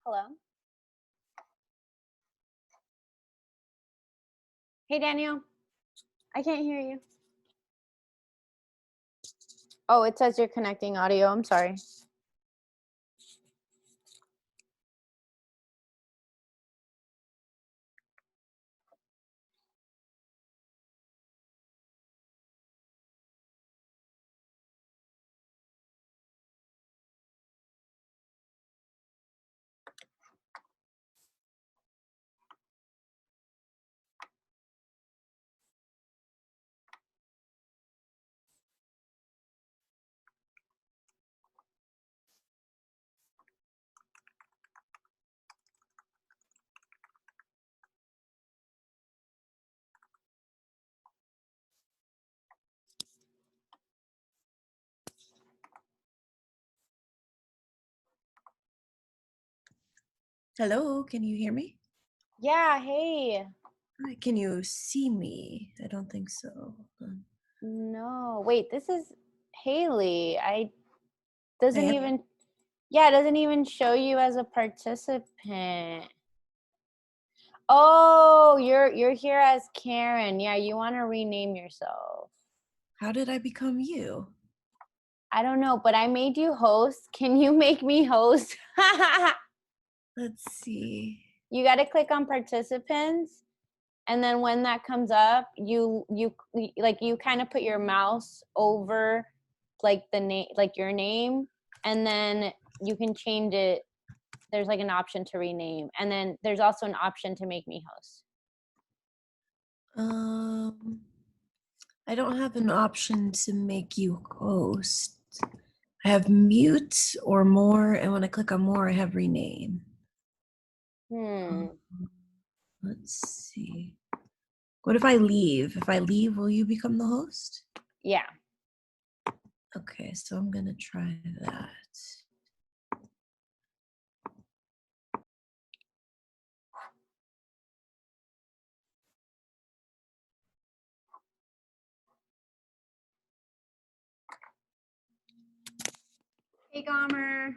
Hello. Hey, Daniel. I can't hear you. Oh, it says you're connecting audio. I'm sorry. Hello, can you hear me? Yeah, hey. Hi, can you see me? I don't think so. Hold on. No, wait, this is Haley. Doesn't I am. even, yeah, it doesn't even show you as a participant. Oh, you're here as Karen. Yeah, you want to rename yourself. How did I become you? I don't know, but I made you host. Can you make me host? Let's see. You got to click on participants, and then when that comes up, you kind of put your mouse over like the name, like your name, and then you can change it. There's like an option to rename, and then there's also an option to make me host. I don't have an option to make you host. I have mute or more, and when I click on more, I have rename. Let's see. What if I leave? If I leave, will you become the host? Yeah. Okay, so I'm gonna try that. Hey, Gomer.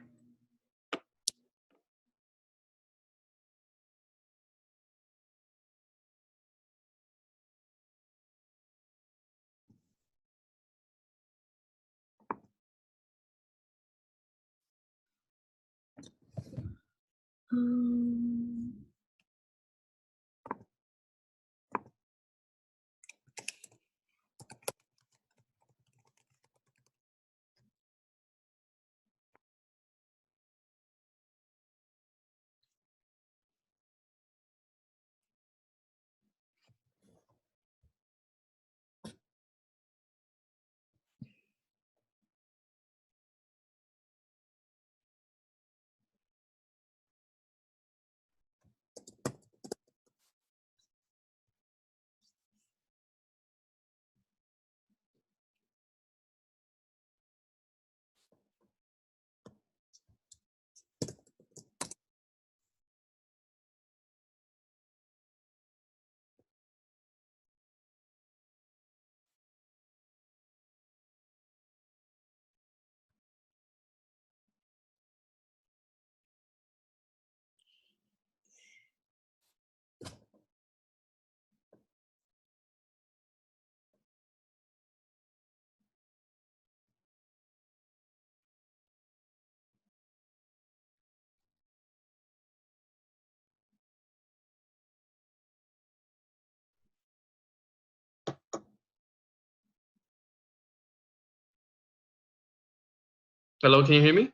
Hello, can you hear me?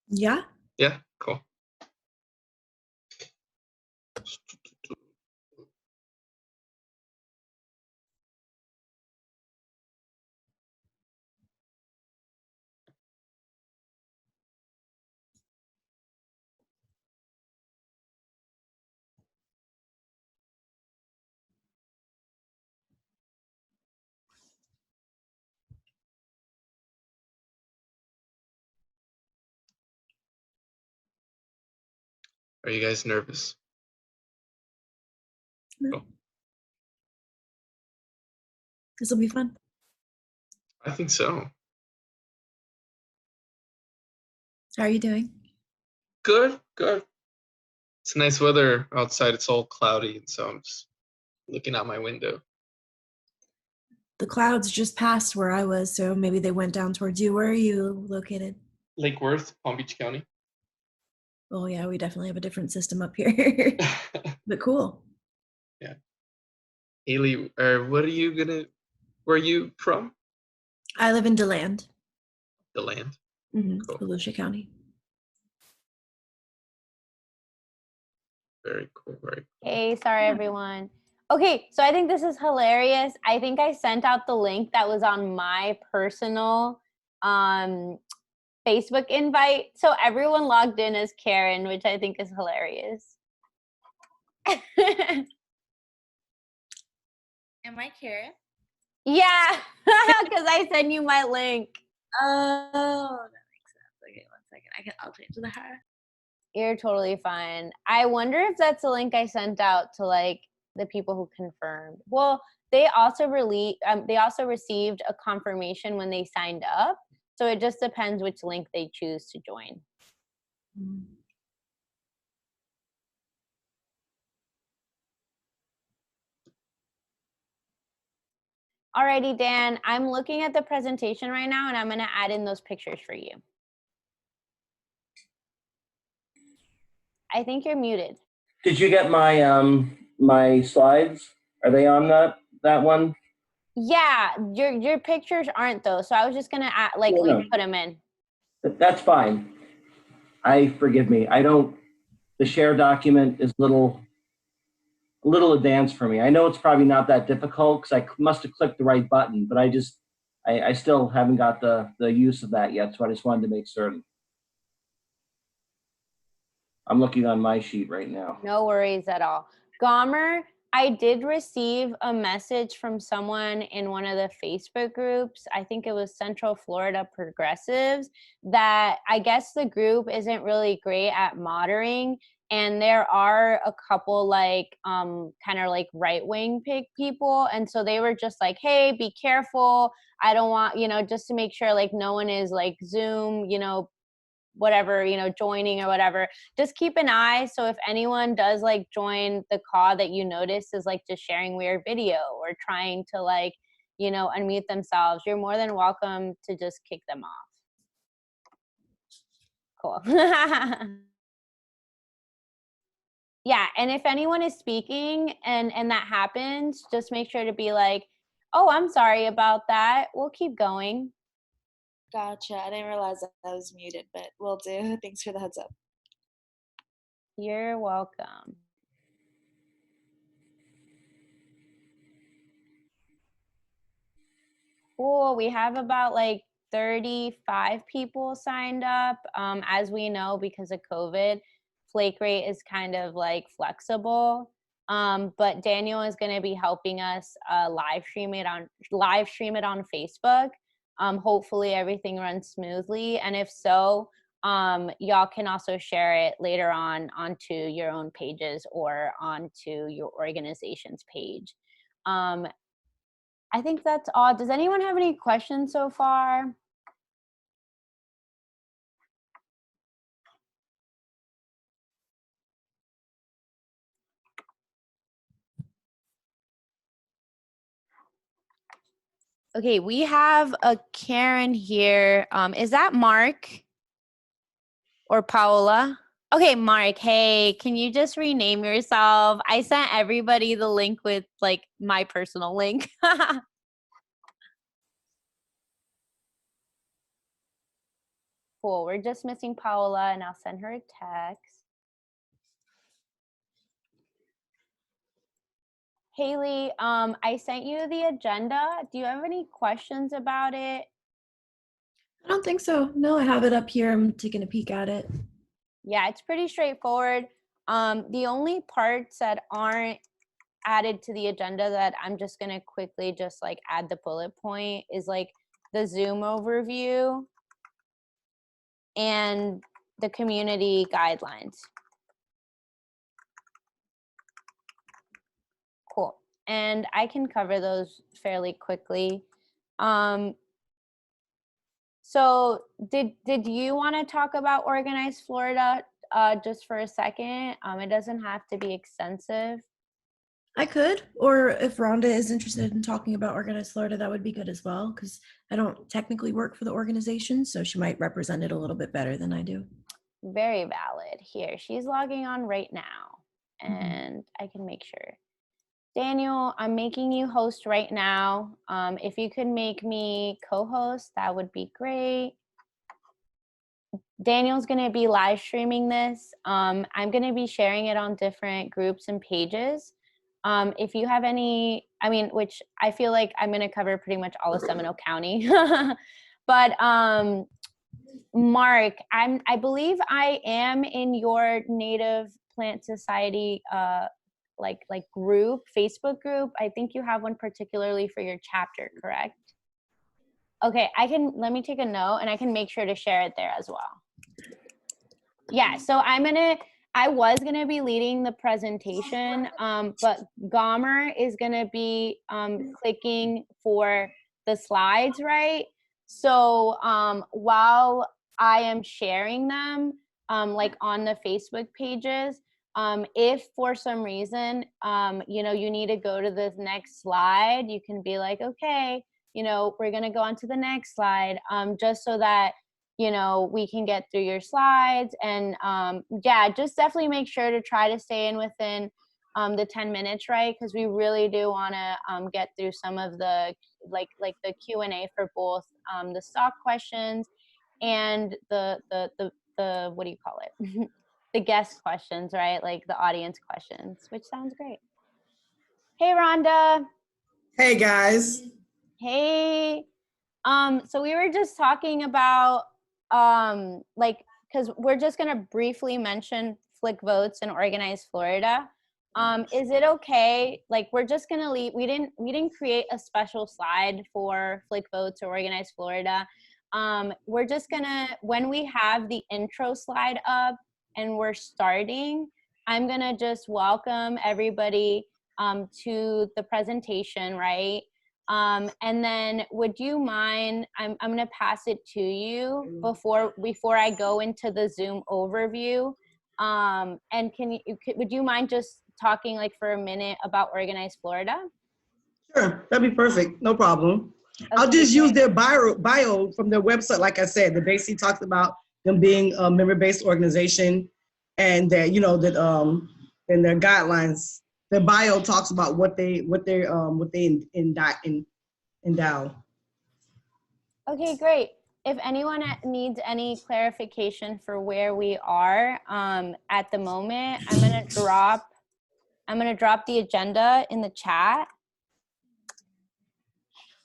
Yeah? Yeah, cool. Are you guys nervous? No. Cool. This will be fun. I think so. How are you doing? Good, good. It's nice weather outside. It's all cloudy, and so I'm just looking out my window. The clouds just passed where I was, so maybe they went down towards you. Where are you located? Lake Worth, Palm Beach County. Oh yeah, we definitely have a different system up here. But cool. Yeah. Haley, where are you from? I live in DeLand, The land. Cool. Volusia County. Very cool, very cool. Hey, sorry everyone. Okay, so I think this is hilarious. I think I sent out the link that was on my personal Facebook invite. So everyone logged in as Karen, which I think is hilarious. Am I Karen? Yeah, because I sent you my link. Oh, that makes sense. Okay, 1 second. I'll change the hair. You're totally fine. I wonder if that's a link I sent out to like the people who confirmed. Well, they also received a confirmation when they signed up. So it just depends which link they choose to join. Alrighty, Dan, I'm looking at the presentation right now and I'm gonna add in those pictures for you. I think you're muted. Did you get my my slides? Are they on that one? Yeah, your pictures aren't though, so I was just gonna add, like No. put them in. That's fine. Forgive me. The share document is a little advanced for me. I know it's probably not that difficult because I must have clicked the right button, but I still haven't got the use of that yet. So I just wanted to make certain. I'm looking on my sheet right now. No worries at all. Gomer, I did receive a message from someone in one of the Facebook groups. I think it was Central Florida Progressives, that I guess the group isn't really great at monitoring. And there are a couple like kind of like right-wing people. And so they were just like, hey, be careful. I don't want, just to make sure like no one is like Zoom, whatever, joining or whatever, just keep an eye. So if anyone does like join the call that you notice is like just sharing weird video or trying to like, unmute themselves, you're more than welcome to just kick them off. Cool. Yeah, and if anyone is speaking and that happens, just make sure to be like, oh, I'm sorry about that. We'll keep going. Gotcha. I didn't realize that I was muted, but will do. Thanks for the heads up. You're welcome. Cool. We have about like 35 people signed up. As we know, because of COVID, flake rate is kind of like flexible. But Daniel is going to be helping us live stream it on Facebook. Hopefully everything runs smoothly, and if so, y'all can also share it later on onto your own pages or onto your organization's page. I think that's all. Does anyone have any questions so far? Okay, we have a Karen here. Is that Mark or Paola? Okay, Mark, hey, can you just rename yourself? I sent everybody the link with like my personal link. Cool, we're just missing Paola and I'll send her a text. Haley, I sent you the agenda. Do you have any questions about it? I don't think so. No, I have it up here. I'm taking a peek at it. Yeah, it's pretty straightforward. The only parts that aren't added to the agenda that I'm just gonna quickly just like add the bullet point is like the Zoom overview and the community guidelines. Cool. And I can cover those fairly quickly. So did you want to talk about Organized Florida just for a second. It doesn't have to be extensive. I could, or if Rhonda is interested in talking about Organized Florida, that would be good as well, because I don't technically work for the organization, so she might represent it a little bit better than I do. Very valid. Here, she's logging on right now, Mhm. and I can make sure. Daniel, I'm making you host right now. If you could make me co-host, that would be great. Daniel's going to be live streaming this. I'm going to be sharing it on different groups and pages. If you have any, I mean, which I feel like I'm going to cover pretty much all of Seminole County. But Mark, I believe I am in your Native Plant Society like group, Facebook group. I think you have one particularly for your chapter, correct? Okay, let me take a note and I can make sure to share it there as well. Yeah, so I was gonna be leading the presentation, but Gomer is gonna be clicking for the slides, right? So while I am sharing them, like on the Facebook pages, if for some reason, you need to go to the next slide, you can be like, okay, we're gonna go on to the next slide, just so that we can get through your slides. And yeah, just definitely make sure to try to stay in within the 10 minutes, right? Because we really do want to get through some of the like the Q&A for both the stock questions and the what do you call it? The guest questions, right? Like the audience questions, which sounds great. Hey, Rhonda. Hey, guys. Hey. So we were just talking about like, because we're just gonna briefly mention Flick Votes and Organized Florida. Is it okay? Like, we're just gonna leave. We didn't create a special slide for Flick Votes or Organized Florida. We're just gonna, when we have the intro slide up and we're starting, I'm gonna just welcome everybody to the presentation, right? And then would you mind, I'm going to pass it to you before I go into the Zoom overview. And would you mind just talking like for a minute about Organized Florida? Sure, that'd be perfect. No problem. Okay, I'll just use great. their bio from their website. Like I said, the basically talks about them being a member-based organization, and that in their guidelines, their bio talks about what they endow. Okay, great. If anyone needs any clarification for where we are at the moment, I'm gonna drop the agenda in the chat,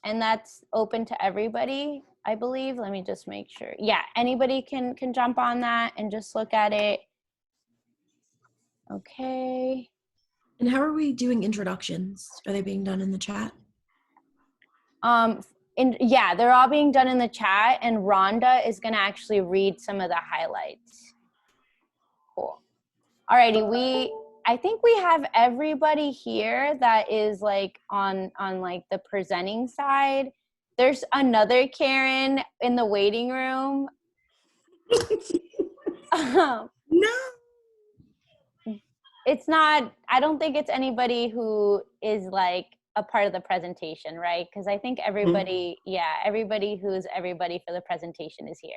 and that's open to everybody, I believe. Let me just make sure. Yeah, anybody can jump on that and just look at it. Okay. And how are we doing introductions? Are they being done in the chat? Yeah, they're all being done in the chat, and Rhonda is gonna actually read some of the highlights. Cool. Alrighty, I think we have everybody here that is like on like the presenting side. There's another Karen in the waiting room. No. It's not, I don't think it's anybody who is like a part of the presentation, right? Because I think everybody, yeah, everybody who's everybody for the presentation is here.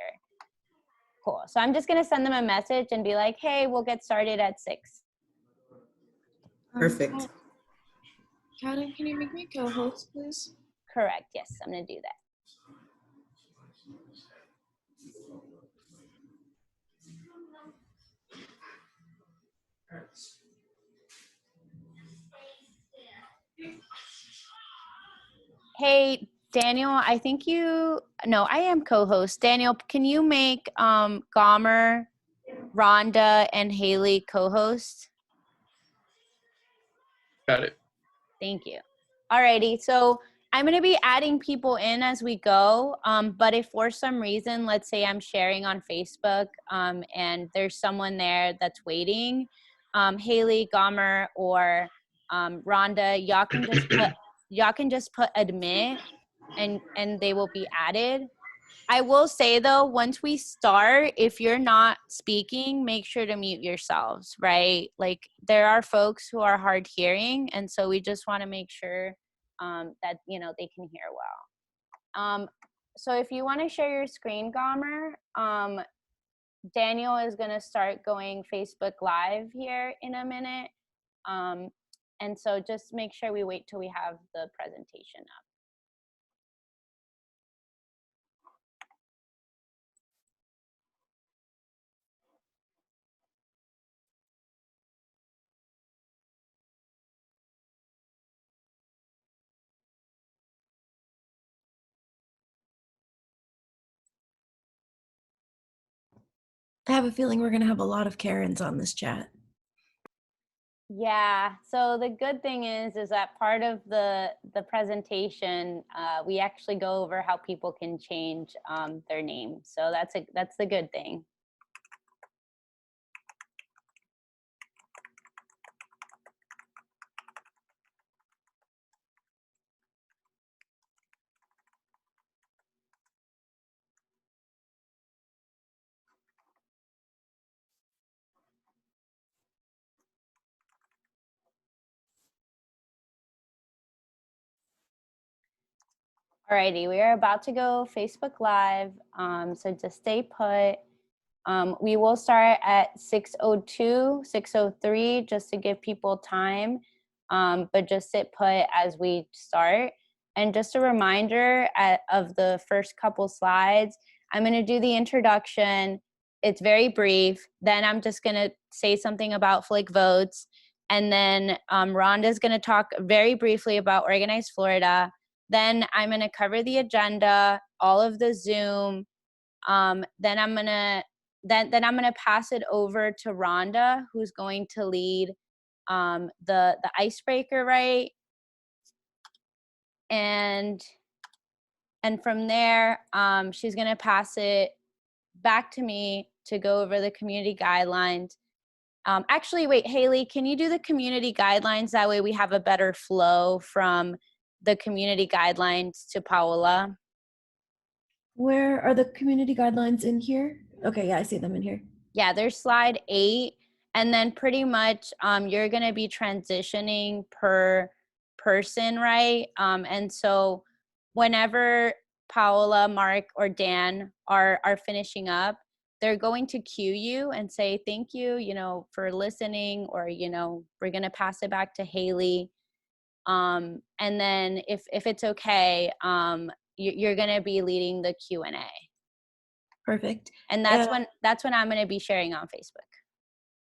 Cool. So I'm just going to send them a message and be like, hey, we'll get started at 6. Perfect. Karen, can you make me co-host, please? Correct. Yes, I'm going to do that. Hey, Daniel, I think no, I am co-host. Daniel, can you make Gomer, Rhonda, and Haley co-host? Got it. Thank you. Alrighty, so I'm going to be adding people in as we go, but if for some reason, let's say I'm sharing on Facebook and there's someone there that's waiting, Haley, Gomer, or Rhonda, y'all can just put admit and they will be added. I will say though, once we start, if you're not speaking, make sure to mute yourselves, right? Like there are folks who are hard hearing, and so we just want to make sure that they can hear well. So if you want to share your screen, Gomer, Daniel is going to start going Facebook Live here in a minute. And so just make sure we wait till we have the presentation up. I have a feeling we're going to have a lot of Karens on this chat. Yeah, so the good thing is that part of the presentation, we actually go over how people can change their name. So that's the good thing. Alrighty, we are about to go Facebook Live, so just stay put. We will start at 6:02, 6:03, just to give people time, but just sit put as we start. And just a reminder of the first couple slides, I'm going to do the introduction. It's very brief. Then I'm just going to say something about Flake votes. And then Rhonda's going to talk very briefly about Organized Florida. Then I'm going to cover the agenda, all of the Zoom. Then I'm gonna pass it over to Rhonda, who's going to lead the icebreaker, right? And from there, she's gonna pass it back to me to go over the community guidelines. Actually, wait, Haley, can you do the community guidelines? That way we have a better flow from the community guidelines to Paola. Where are the community guidelines in here? Okay, yeah, I see them in here. Yeah, there's slide 8. And then pretty much you're going to be transitioning per person, right? And so whenever Paola, Mark, or Dan are finishing up, they're going to cue you and say, thank you, for listening, or, we're going to pass it back to Haley. And then if it's okay, you're going to be leading the Q&A. Perfect. And that's when I'm going to be sharing on Facebook.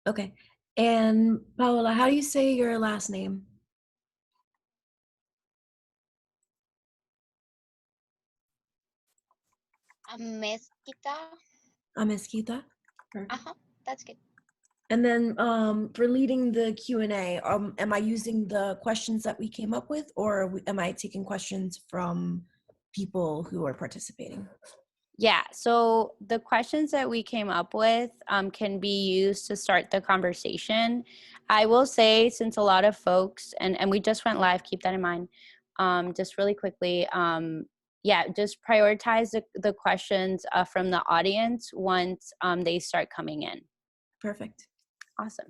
Okay. And Paola, how do you say your last name? Mezquita. Amezquita. That's good. And then for leading the Q&A, am I using the questions that we came up with, or am I taking questions from people who are participating? Yeah, so the questions that we came up with can be used to start the conversation. I will say, since a lot of folks, and we just went live, keep that in mind, just really quickly, just prioritize the questions from the audience once they start coming in. Perfect. Awesome.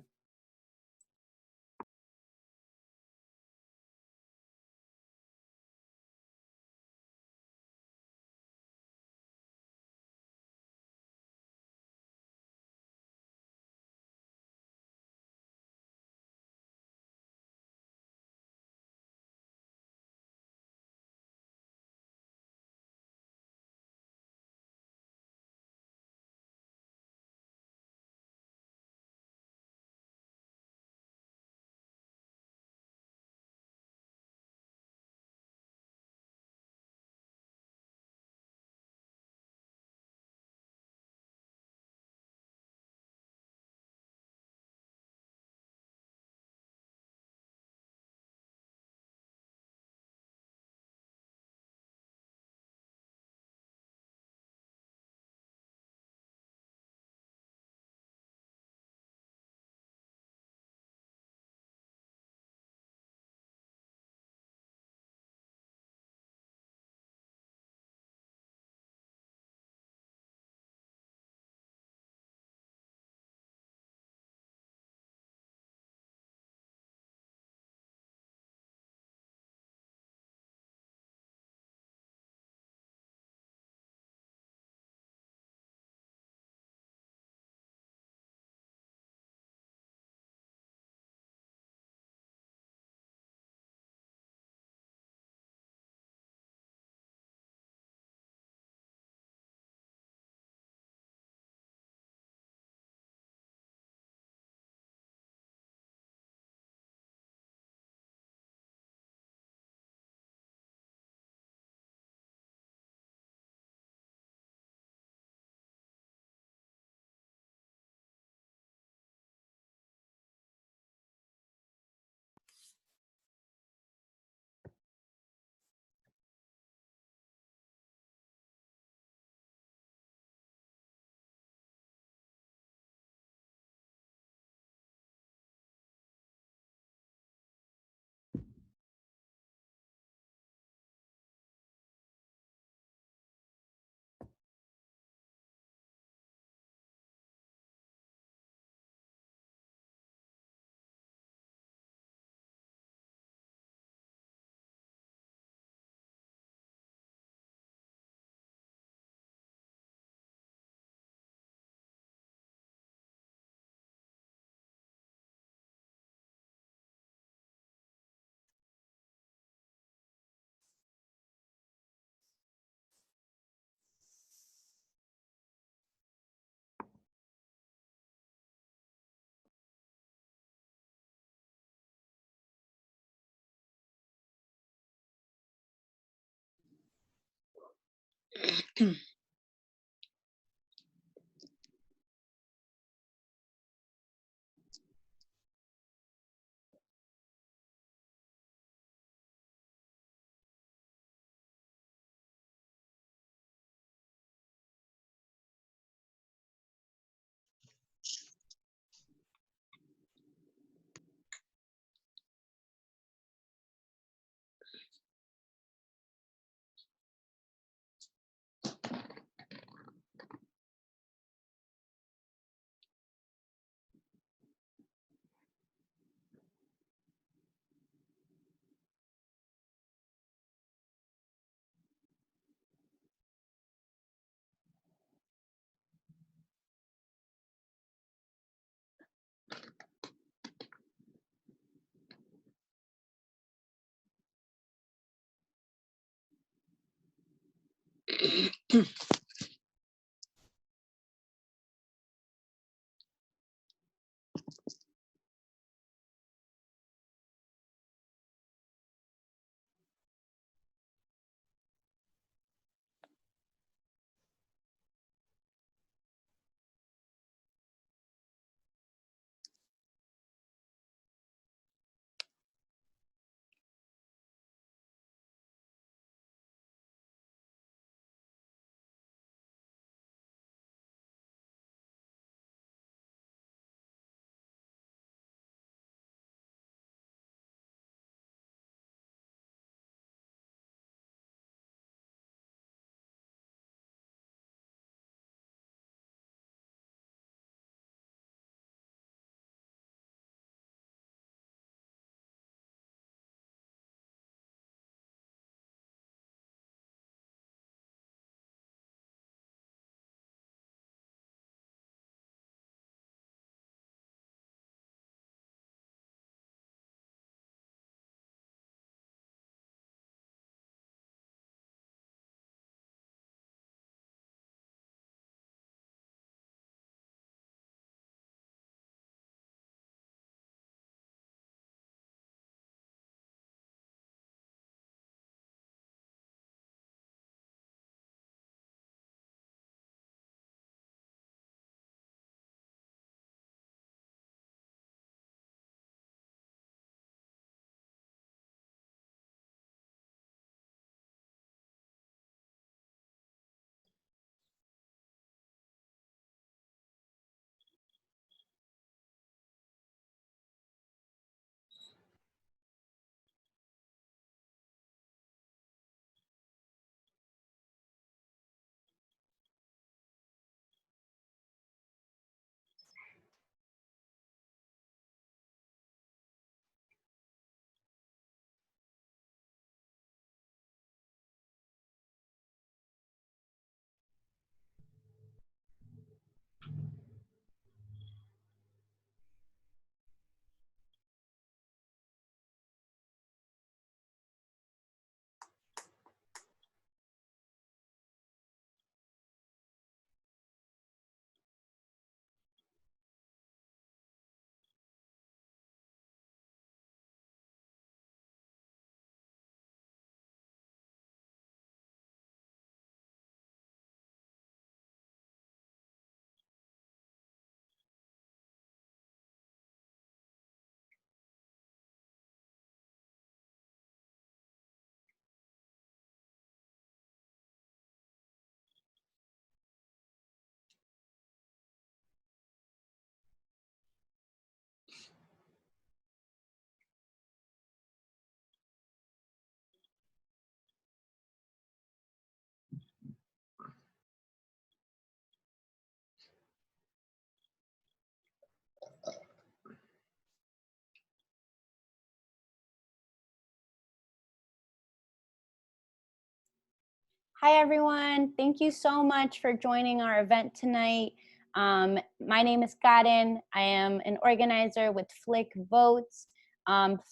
Hi, everyone. Thank you so much for joining our event tonight. My name is Karen. I am an organizer with Flick Votes.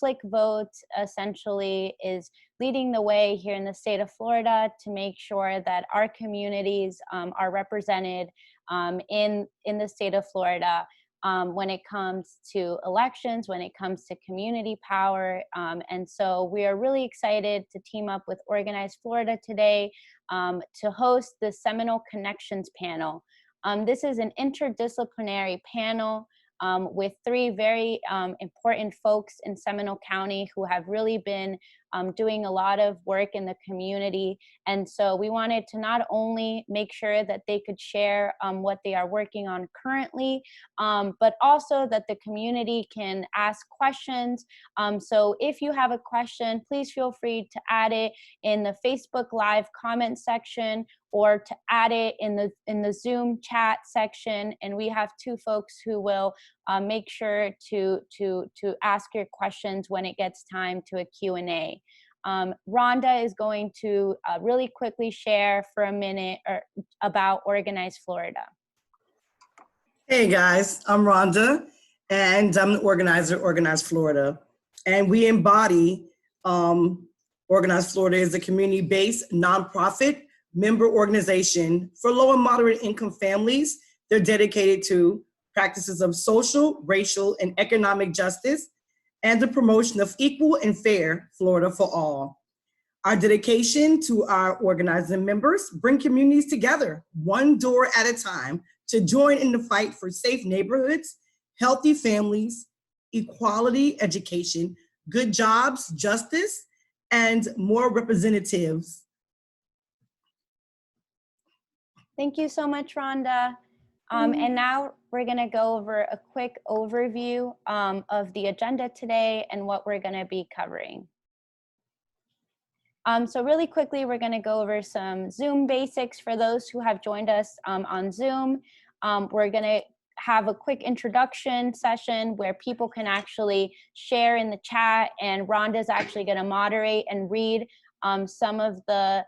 Flick Votes essentially is leading the way here in the state of Florida to make sure that our communities are represented in the state of Florida. when it comes to elections, when it comes to community power. And so we are really excited to team up with Organize Florida today to host the Seminole Connections Panel. This is an interdisciplinary panel with three very important folks in Seminole County who have really been doing a lot of work in the community. And so we wanted to not only make sure that they could share what they are working on currently, but also that the community can ask questions. So if you have a question, please feel free to add it in the Facebook Live comment section or to add it in the Zoom chat section. And we have two folks who will make sure to ask your questions when it gets time to a Q&A. Rhonda is going to really quickly share for a minute about Organize Florida. Hey guys, I'm Rhonda, and I'm the organizer, Organize Florida. And we embody Organize Florida is a community-based nonprofit member organization for low and moderate income families. They're dedicated to practices of social, racial, and economic justice and the promotion of equal and fair Florida for all. Our dedication to our organizing members bring communities together, one door at a time, to join in the fight for safe neighborhoods, healthy families, equality, education, good jobs, justice, and more representatives. Thank you so much, Rhonda. And now we're going to go over a quick overview of the agenda today and what we're going to be covering. So really quickly, we're going to go over some Zoom basics for those who have joined us on Zoom. We're going to have a quick introduction session where people can actually share in the chat, and Rhonda's actually going to moderate and read some of the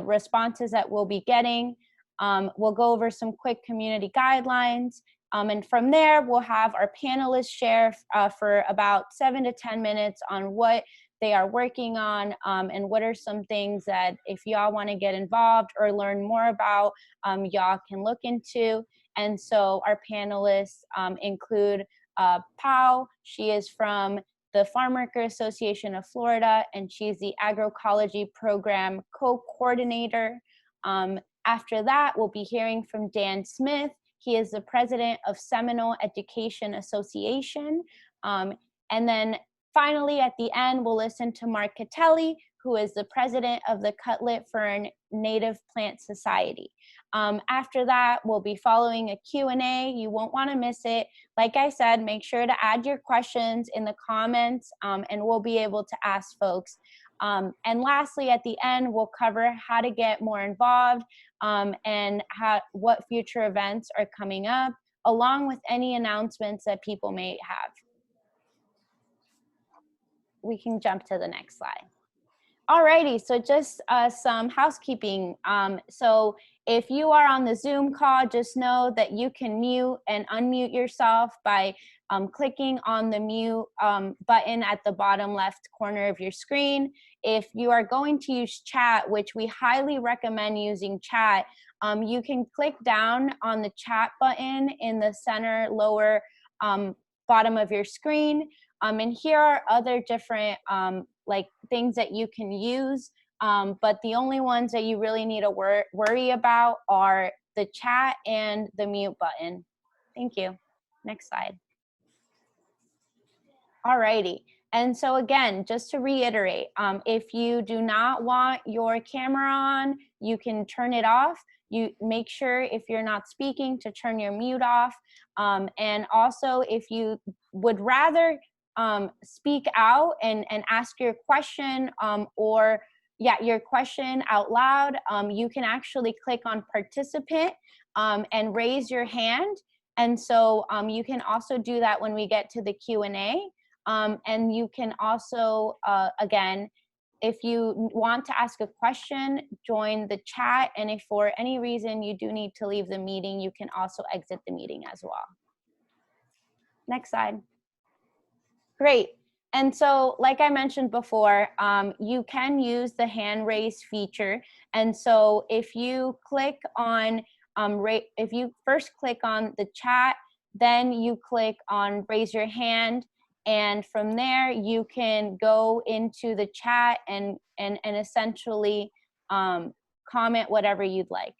responses that we'll be getting. We'll go over some quick community guidelines. And from there, we'll have our panelists share for about 7 to 10 minutes on what they are working on and what are some things that if y'all want to get involved or learn more about, y'all can look into. And so our panelists include Pau. She is from the Farm Worker Association of Florida, and she's the Agroecology Program Co-Coordinator. After that, we'll be hearing from Dan Smith. He is the president of Seminole Education Association. And then finally, at the end, we'll listen to Mark Kateli, who is the president of the Cuplet Fern Native Plant Society. After that, we'll be following a Q&A. You won't want to miss it. Like I said, make sure to add your questions in the comments, and we'll be able to ask folks. And lastly, at the end, we'll cover how to get more involved and what future events are coming up, along with any announcements that people may have. We can jump to the next slide. Alrighty, so just some housekeeping. So if you are on the Zoom call, just know that you can mute and unmute yourself by clicking on the mute button at the bottom left corner of your screen. If you are going to use chat, which we highly recommend using chat, you can click down on the chat button in the center lower bottom of your screen. And here are other different like things that you can use, but the only ones that you really need to worry about are the chat and the mute button. Thank you. Next slide. Alrighty, and so again, just to reiterate, if you do not want your camera on, you can turn it off. You make sure if you're not speaking to turn your mute off. And also if you would rather speak out and ask your question or your question out loud, you can actually click on participant and raise your hand. And so you can also do that when we get to the Q&A. And you can also, again, if you want to ask a question, join the chat. And if for any reason you do need to leave the meeting, you can also exit the meeting as well. Next slide. Great. And so, like I mentioned before, you can use the hand raise feature. And so if you click on, if you first click on the chat, then you click on raise your hand, and from there you can go into the chat and essentially comment whatever you'd like.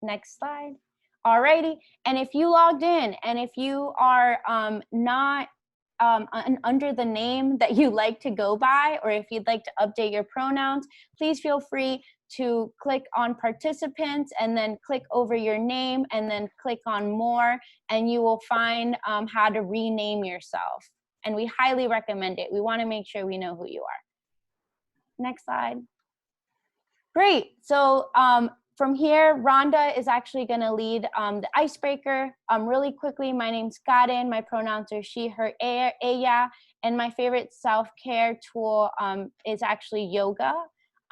Next slide. Alrighty, and if you logged in and if you are not under the name that you like to go by, or if you'd like to update your pronouns, please feel free to click on participants and then click over your name and then click on more, and you will find how to rename yourself. And we highly recommend it. We want to make sure we know who you are. Next slide. Great. So from here, Rhonda is actually going to lead the icebreaker. Really quickly, my name's Karen. My pronouns are she, her, ella. And my favorite self-care tool is actually yoga.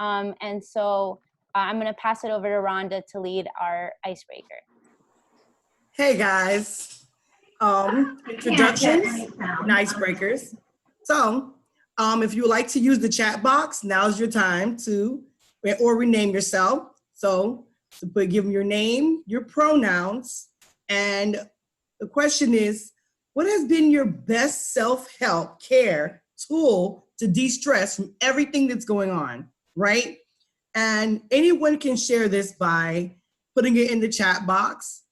And so I'm going to pass it over to Rhonda to lead our icebreaker. Hey guys, introductions and icebreakers. So if you would like to use the chat box, now's your time to, or rename yourself. So give them your name, your pronouns, and the question is, what has been your best self-help care tool to de-stress from everything that's going on, right? And anyone can share this by putting it in the chat box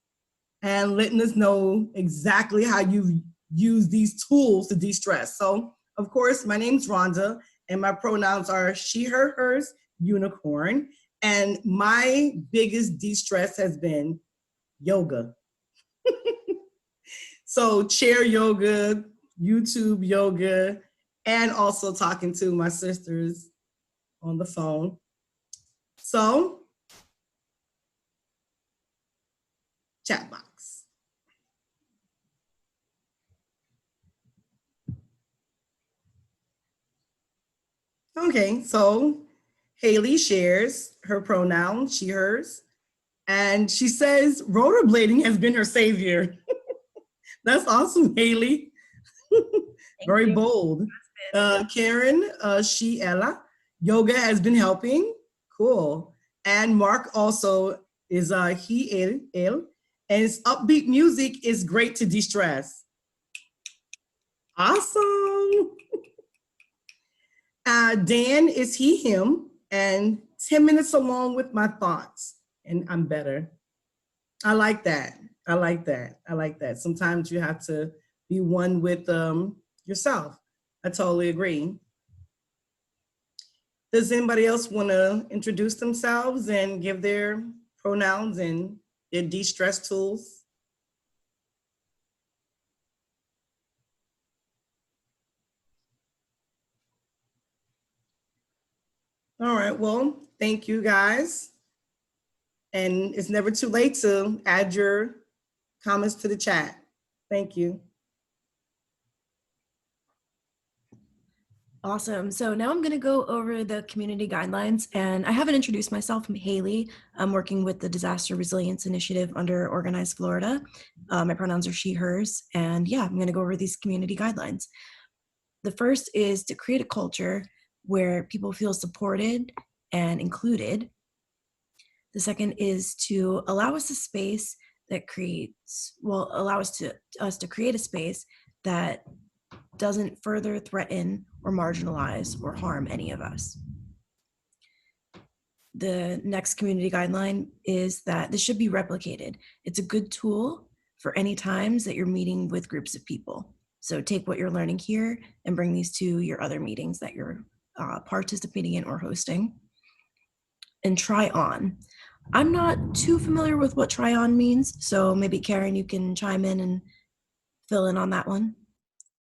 and letting us know exactly how you use these tools to de-stress. So, of course, my name's Rhonda, and my pronouns are she, her, hers, unicorn. And my biggest de-stress has been yoga. So chair yoga, YouTube yoga, and also talking to my sisters on the phone. So, chat box. Okay, so Haley shares her pronouns, she, hers, and she says rollerblading has been her savior. That's awesome, Haley. Very bold. Karen, she, Ella, yoga has been helping. Cool. And Mark also is he, el, and his upbeat music is great to de-stress. Awesome. Dan is he, him, and 10 minutes alone with my thoughts, and I'm better. I like that. I like that. I like that. Sometimes you have to be one with yourself. I totally agree. Does anybody else want to introduce themselves and give their pronouns and their de-stress tools? All right, well, thank you guys. And it's never too late to add your comments to the chat. Thank you. Awesome. So now I'm going to go over the community guidelines, and I haven't introduced myself. I'm Haley. I'm working with the Disaster Resilience Initiative under Organized Florida. My pronouns are she, hers, and yeah, I'm going to go over these community guidelines. The first is to create a culture where people feel supported and included. The second is to allow us a space that allow us to create a space that doesn't further threaten or marginalize or harm any of us. The next community guideline is that this should be replicated. It's a good tool for any times that you're meeting with groups of people. So take what you're learning here and bring these to your other meetings that you're participating in or hosting. And try on. I'm not too familiar with what try on means, so maybe Karen, you can chime in and fill in on that one.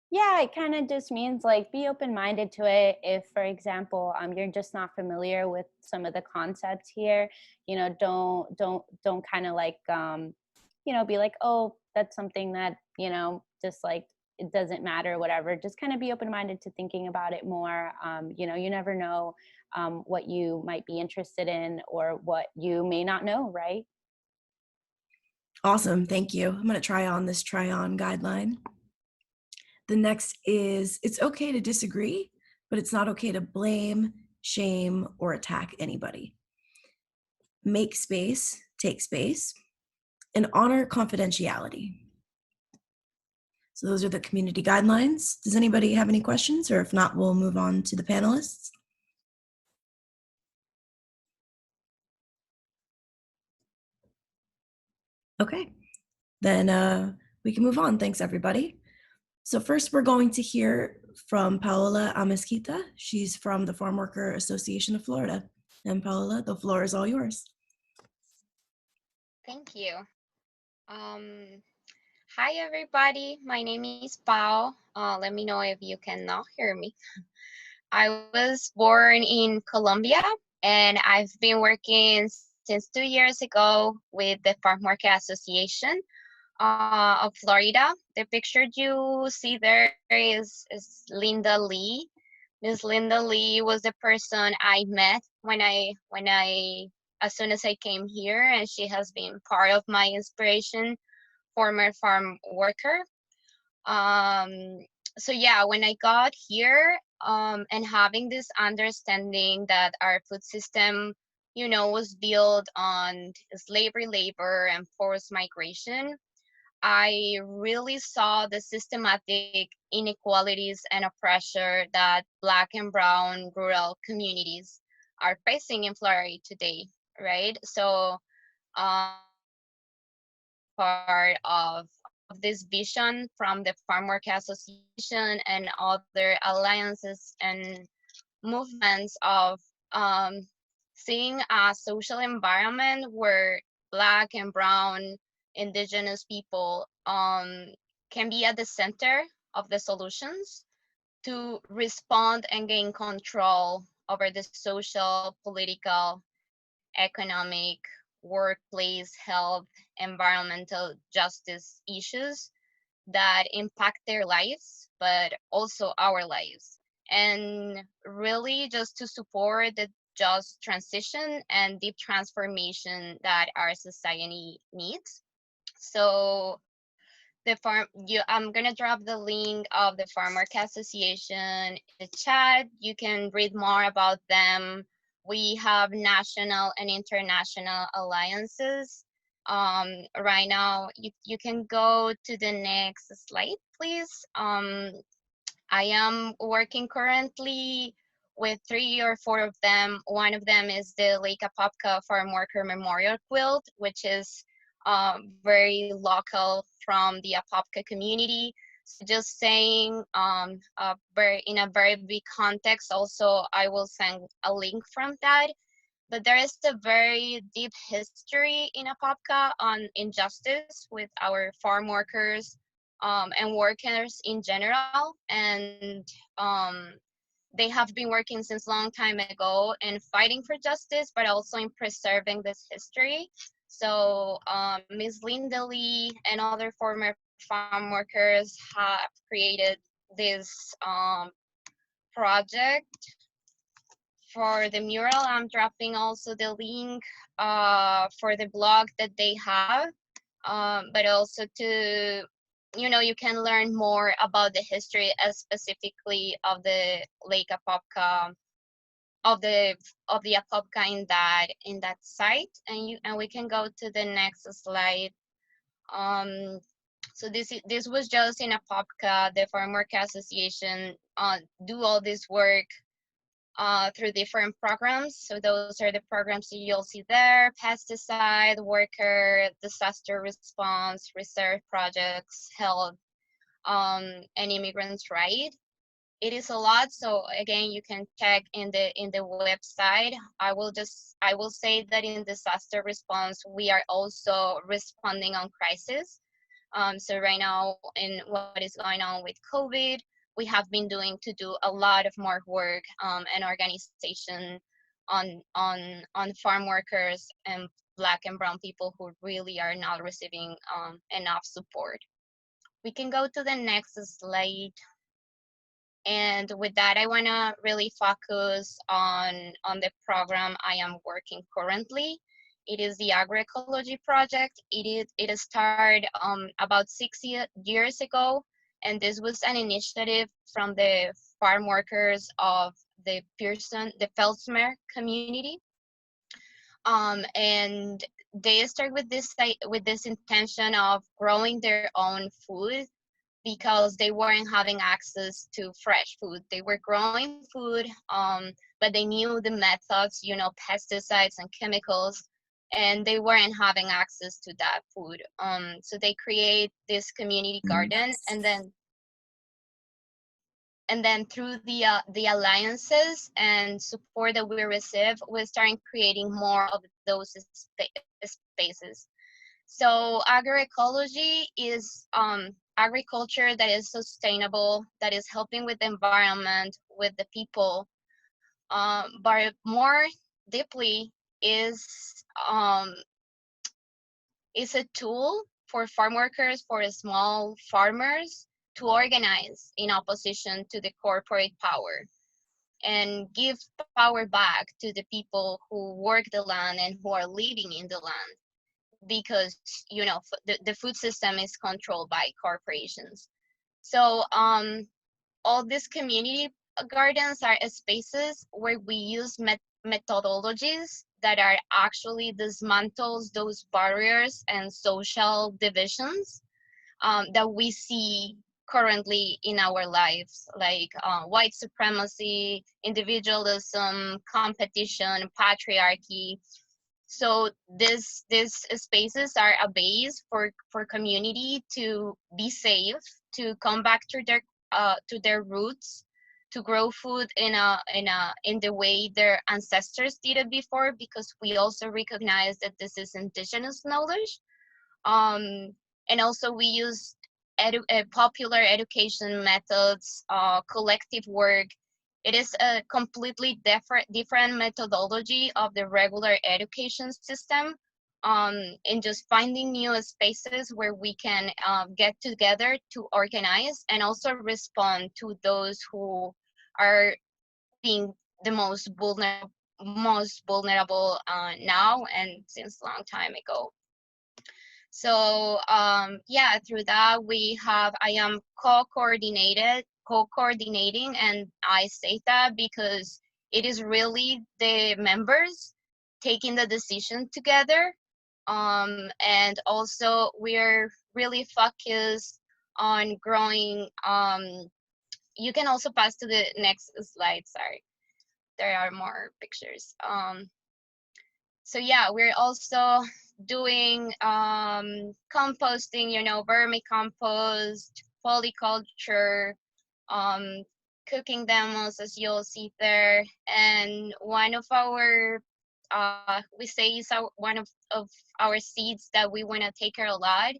Yeah, it kind of just means like be open-minded to it. If, for example, you're just not familiar with some of the concepts here, you know, don't kind of like, you know, be like, oh, that's something that, you know, just like it doesn't matter, whatever. Just kind of be open-minded to thinking about it more. You know, you never know what you might be interested in or what you may not know, right? Awesome, thank you. I'm going to try on this try on guideline. The next is, it's okay to disagree, but it's not okay to blame, shame, or attack anybody. Make space, take space. and honor confidentiality. So those are the community guidelines. Does anybody have any questions? Or if not, we'll move on to the panelists. Okay, then we can move on. Thanks, everybody. So first, we're going to hear from Paola Amezquita. She's from the Farm Worker Association of Florida. And Paola, the floor is all yours. Thank you. Hi, everybody. My name is Pao. Let me know if you cannot hear me. I was born in Colombia, and I've been working since 2 years ago with the Farm Worker Association of Florida. The picture you see there is Linda Lee. Miss Linda Lee was the person I met when I as soon as I came here, and she has been part of my inspiration, former farm worker. So yeah, when I got here, and having this understanding that our food system, was built on slavery labor and forced migration, I really saw the systematic inequalities and oppression that Black and Brown rural communities are facing in Florida today, right? So part of this vision from the Farm Work Association and other alliances and movements of seeing a social environment where Black and Brown indigenous people can be at the center of the solutions to respond and gain control over the social, political, economic, workplace, health, environmental justice issues that impact their lives, but also our lives. And really just to support the just transition and deep transformation that our society needs. So I'm gonna drop the link of the Farm Work Association in the chat. You can read more about them. We have national and international alliances. Right now, you can go to the next slide, please. I am working currently with 3 or 4 of them. One of them is the Lake Apopka Farm Worker Memorial Quilt, which is very local from the Apopka community. So just saying, in a very big context, also I will send a link from that. But there is a very deep history in Apopka on injustice with our farm workers and workers in general. And they have been working since long time ago and fighting for justice, but also in preserving this history. So Ms. Linda Lee and other former farm workers have created this project for the mural. I'm dropping also the link for the blog that they have, but also to, you can learn more about the history specifically of the Lake Apopka, of the Apopka in that site, and we can go to the next slide. So this was just in Apopka. The Farm Work Association do all this work through different programs. So those are the programs that you'll see there: pesticide, worker, disaster response, reserve projects, health, and immigrants' right. It is a lot. So again, you can check in the website. I will say that in disaster response, we are also responding on crisis. So right now, in what is going on with COVID, we have been to do a lot of more work and organization on farm workers and Black and Brown people who really are not receiving enough support. We can go to the next slide. And with that, I want to really focus on the program I am working currently. It is the Agroecology Project. It started about 6 years ago, and this was an initiative from the farm workers of the Felsmer community. And they start with this intention of growing their own food because they weren't having access to fresh food. They were growing food, but they knew the methods, you know, pesticides and chemicals, and they weren't having access to that food. So they create this community garden, and then through the alliances and support that we receive, we started creating more of those spaces. So agroecology is agriculture that is sustainable, that is helping with the environment, with the people, but more deeply um, is a tool for farm workers, for small farmers to organize in opposition to the corporate power and give power back to the people who work the land and who are living in the land, because you know the food system is controlled by corporations. So all these community gardens are spaces where we use methodologies that are actually dismantles those barriers and social divisions that we see currently in our lives, like white supremacy, individualism, competition, patriarchy. So these spaces are a base for community to be safe, to come back to their roots, to grow food in the way their ancestors did it before, because we also recognize that this is indigenous knowledge. And also we use popular education methods, collective work. It is a completely different methodology of the regular education system, in just finding new spaces where we can get together to organize and also respond to those who are being the most vulnerable now and since a long time ago. So yeah, through that I am co-coordinating, and I say that because it is really the members taking the decision together. And also we're really focused on growing. You can also pass to the next slide, sorry. There are more pictures. So yeah, we're also doing composting, you know, vermicompost, polyculture, um, cooking demos, as you'll see there. And one of our, we say is one of our seeds that we want to take care a lot.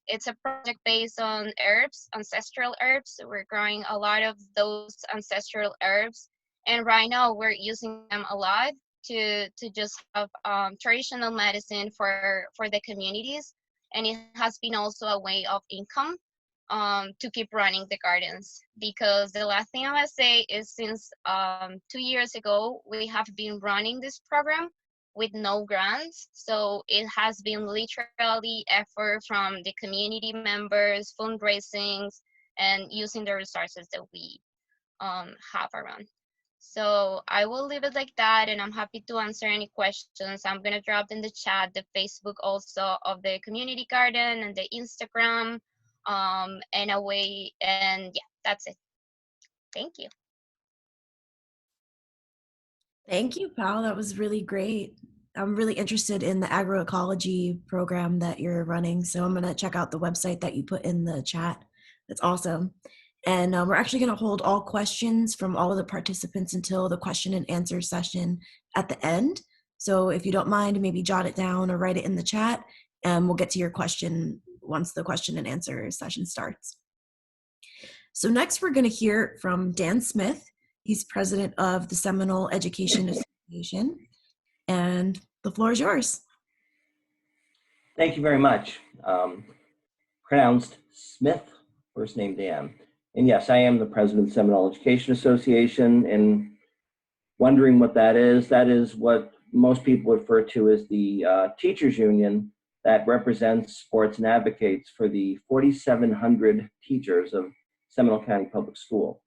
It's a project based on herbs, ancestral herbs. So we're growing a lot of those ancestral herbs. And right now we're using them a lot to just have traditional medicine for the communities, and it has been also a way of income to keep running the gardens. Because the last thing I must say is, since 2 years ago we have been running this program with no grants, so it has been literally effort from the community members, fundraisings, and using the resources that we have around. So I will leave it like that, and I'm happy to answer any questions. I'm gonna drop in the chat the Facebook also of the community garden and the Instagram, and yeah, that's it. Thank you. Thank you, Pal. That was really great. I'm really interested in the agroecology program that you're running, so I'm gonna check out the website that you put in the chat. That's awesome. And we're actually going to hold all questions from all of the participants until the question and answer session at the end. So if you don't mind, maybe jot it down or write it in the chat, and we'll get to your question once the question and answer session starts. So next we're going to hear from Dan Smith. He's president of the Seminole Education Association, and the floor is yours. Thank you very much. Pronounced Smith, first name Dan. And yes, I am the president of the Seminole Education Association, and wondering what that is what most people refer to as the teachers union that represents, supports, and advocates for the 4,700 teachers of Seminole County Public School.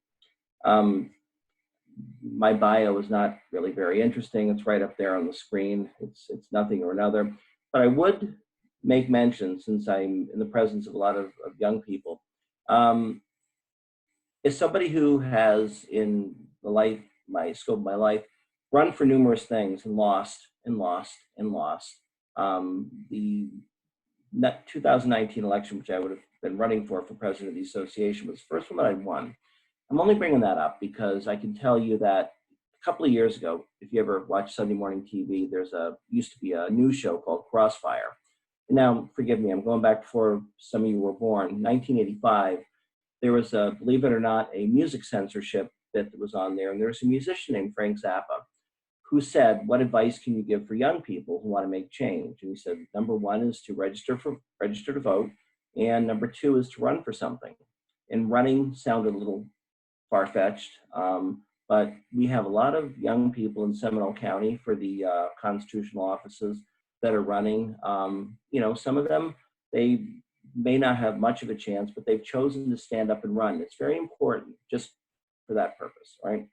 My bio is not really very interesting. It's right up there on the screen. It's nothing or another. But I would make mention, since I'm in the presence of a lot of young people, as somebody who has in my scope of my life, run for numerous things and lost and lost and lost. The 2019 election, which I would have been running for president of the association, was the first one that I won. I'm only bringing that up because I can tell you that a couple of years ago, if you ever watch Sunday morning TV, used to be a news show called Crossfire. And now, forgive me, I'm going back before some of you were born. 1985, there was believe it or not, a music censorship that was on there, and there was a musician named Frank Zappa who said, "What advice can you give for young people who want to make change?" And he said, number one is to register to vote, and number two is to run for something. And running sounded a little far-fetched, but we have a lot of young people in Seminole County for the constitutional offices that are running. Some of them, they may not have much of a chance, but they've chosen to stand up and run. It's very important just for that purpose, right?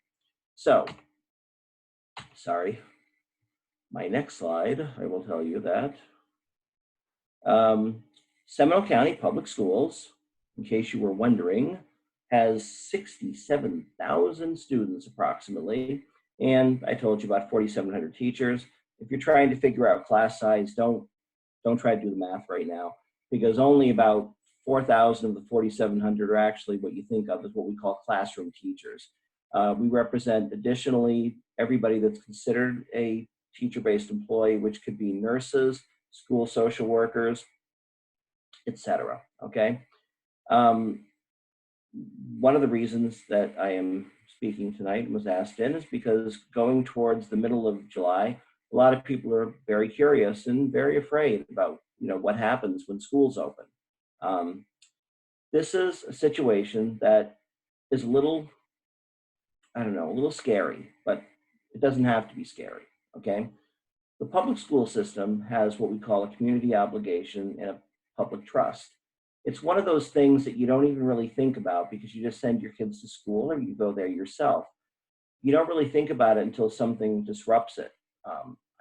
So, sorry, my next slide, I will tell you that Seminole County Public Schools, in case you were wondering, has 67,000 students approximately, and I told you about 4,700 teachers. If you're trying to figure out class size, don't try to do the math right now, because only about 4,000 of the 4,700 are actually what you think of as what we call classroom teachers. We represent additionally everybody that's considered a teacher-based employee, which could be nurses, school social workers, etc. Okay. One of the reasons that I am speaking tonight and was asked in is because going towards the middle of July, a lot of people are very curious and very afraid about what happens when schools open. This is a situation that is a little scary, but it doesn't have to be scary, okay? The public school system has what we call a community obligation and a public trust. It's one of those things that you don't even really think about because you just send your kids to school or you go there yourself. You don't really think about it until something disrupts it.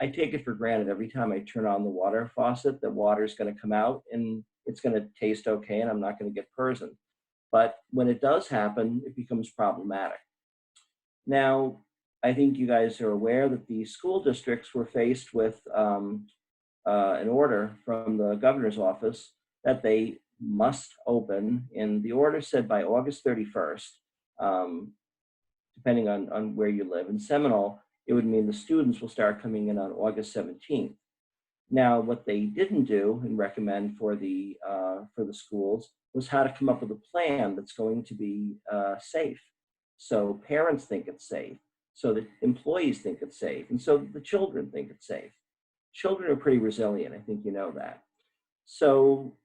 I take it for granted every time I turn on the water faucet that water is going to come out and it's going to taste okay and I'm not going to get PERSIN. But when it does happen, it becomes problematic. Now, I think you guys are aware that the school districts were faced with an order from the governor's office that they must open, and the order said by August 31st, depending on where you live. In Seminole, it would mean the students will start coming in on August 17th. Now, what they didn't do and recommend for the schools was how to come up with a plan that's going to be safe. So parents think it's safe, so the employees think it's safe, and so the children think it's safe. Children are pretty resilient, I think you know that. So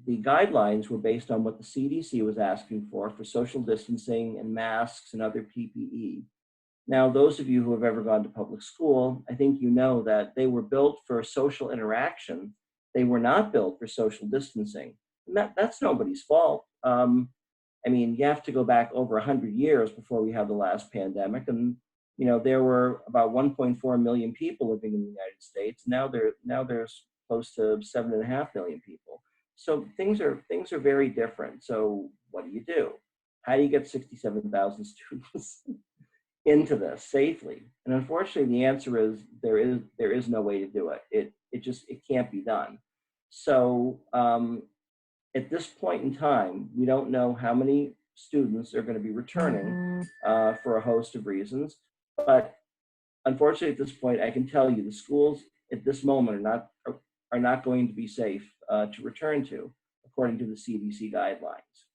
the guidelines were based on what the CDC was asking for social distancing and masks and other PPE. Now, those of you who have ever gone to public school, I think you know that they were built for social interaction. They were not built for social distancing. And that's nobody's fault. You have to go back over 100 years before we had the last pandemic. And, there were about 1.4 million people living in the United States. Now there's close to 7.5 million people. So things are very different. So what do? How do you get 67,000 students into this safely? And unfortunately, the answer is there is no way to do it. It can't be done. So at this point in time, we don't know how many students are going to be returning for a host of reasons. But unfortunately, at this point, I can tell you the schools at this moment are not going to be safe to return to, according to the CDC guidelines.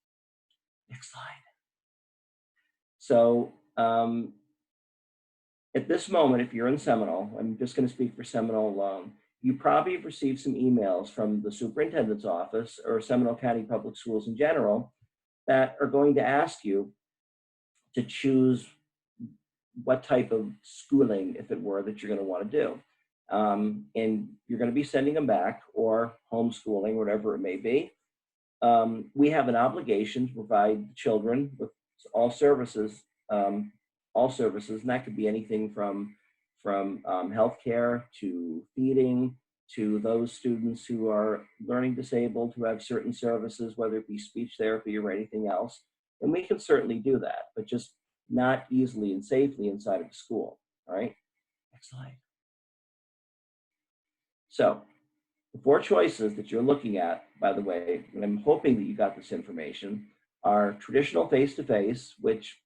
Next slide. So at this moment, if you're in Seminole, I'm just going to speak for Seminole alone, you probably have received some emails from the superintendent's office or Seminole County Public Schools in general that are going to ask you to choose what type of schooling, if it were, that you're going to want to do. And you're going to be sending them back or homeschooling, whatever it may be. We have an obligation to provide children with all services, and that could be anything from healthcare to feeding to those students who are learning disabled, who have certain services, whether it be speech therapy or anything else, then we can certainly do that, but just not easily and safely inside of a school, all right? Next slide. So the 4 choices that you're looking at, by the way, and I'm hoping that you got this information, are traditional face-to-face, which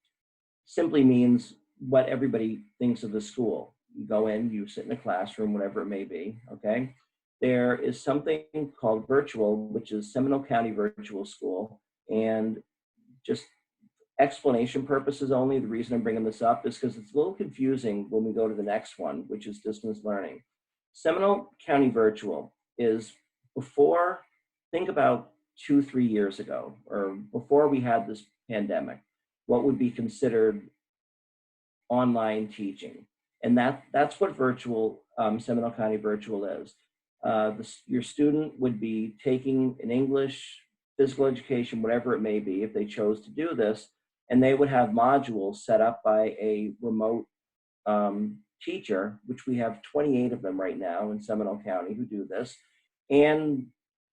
simply means what everybody thinks of the school. You go in, you sit in a classroom, whatever it may be, okay? There is something called virtual, which is Seminole County Virtual School, and just explanation purposes only, the reason I'm bringing this up is because it's a little confusing when we go to the next one, which is distance learning. Seminole County Virtual is before, think about 2-3 years ago, or before we had this pandemic, what would be considered online teaching. And that's what virtual, Seminole County Virtual is. Your student would be taking an English, physical education, whatever it may be, if they chose to do this, and they would have modules set up by a remote teacher, which we have 28 of them right now in Seminole County who do this. And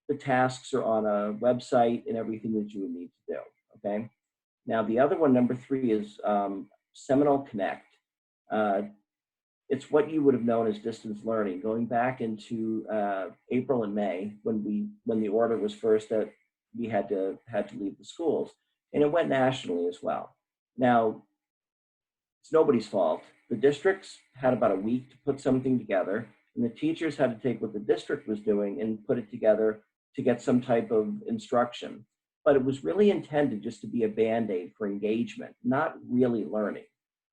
the tasks are on a website and everything that you would need to do, okay? Now, the other one, number 3, is Seminole Connect. It's what you would have known as distance learning, going back into April and May when the order was first that we had to leave the schools, and it went nationally as well. Now, it's nobody's fault. The districts had about a week to put something together, and the teachers had to take what the district was doing and put it together to get some type of instruction. But it was really intended just to be a Band-Aid for engagement, not really learning.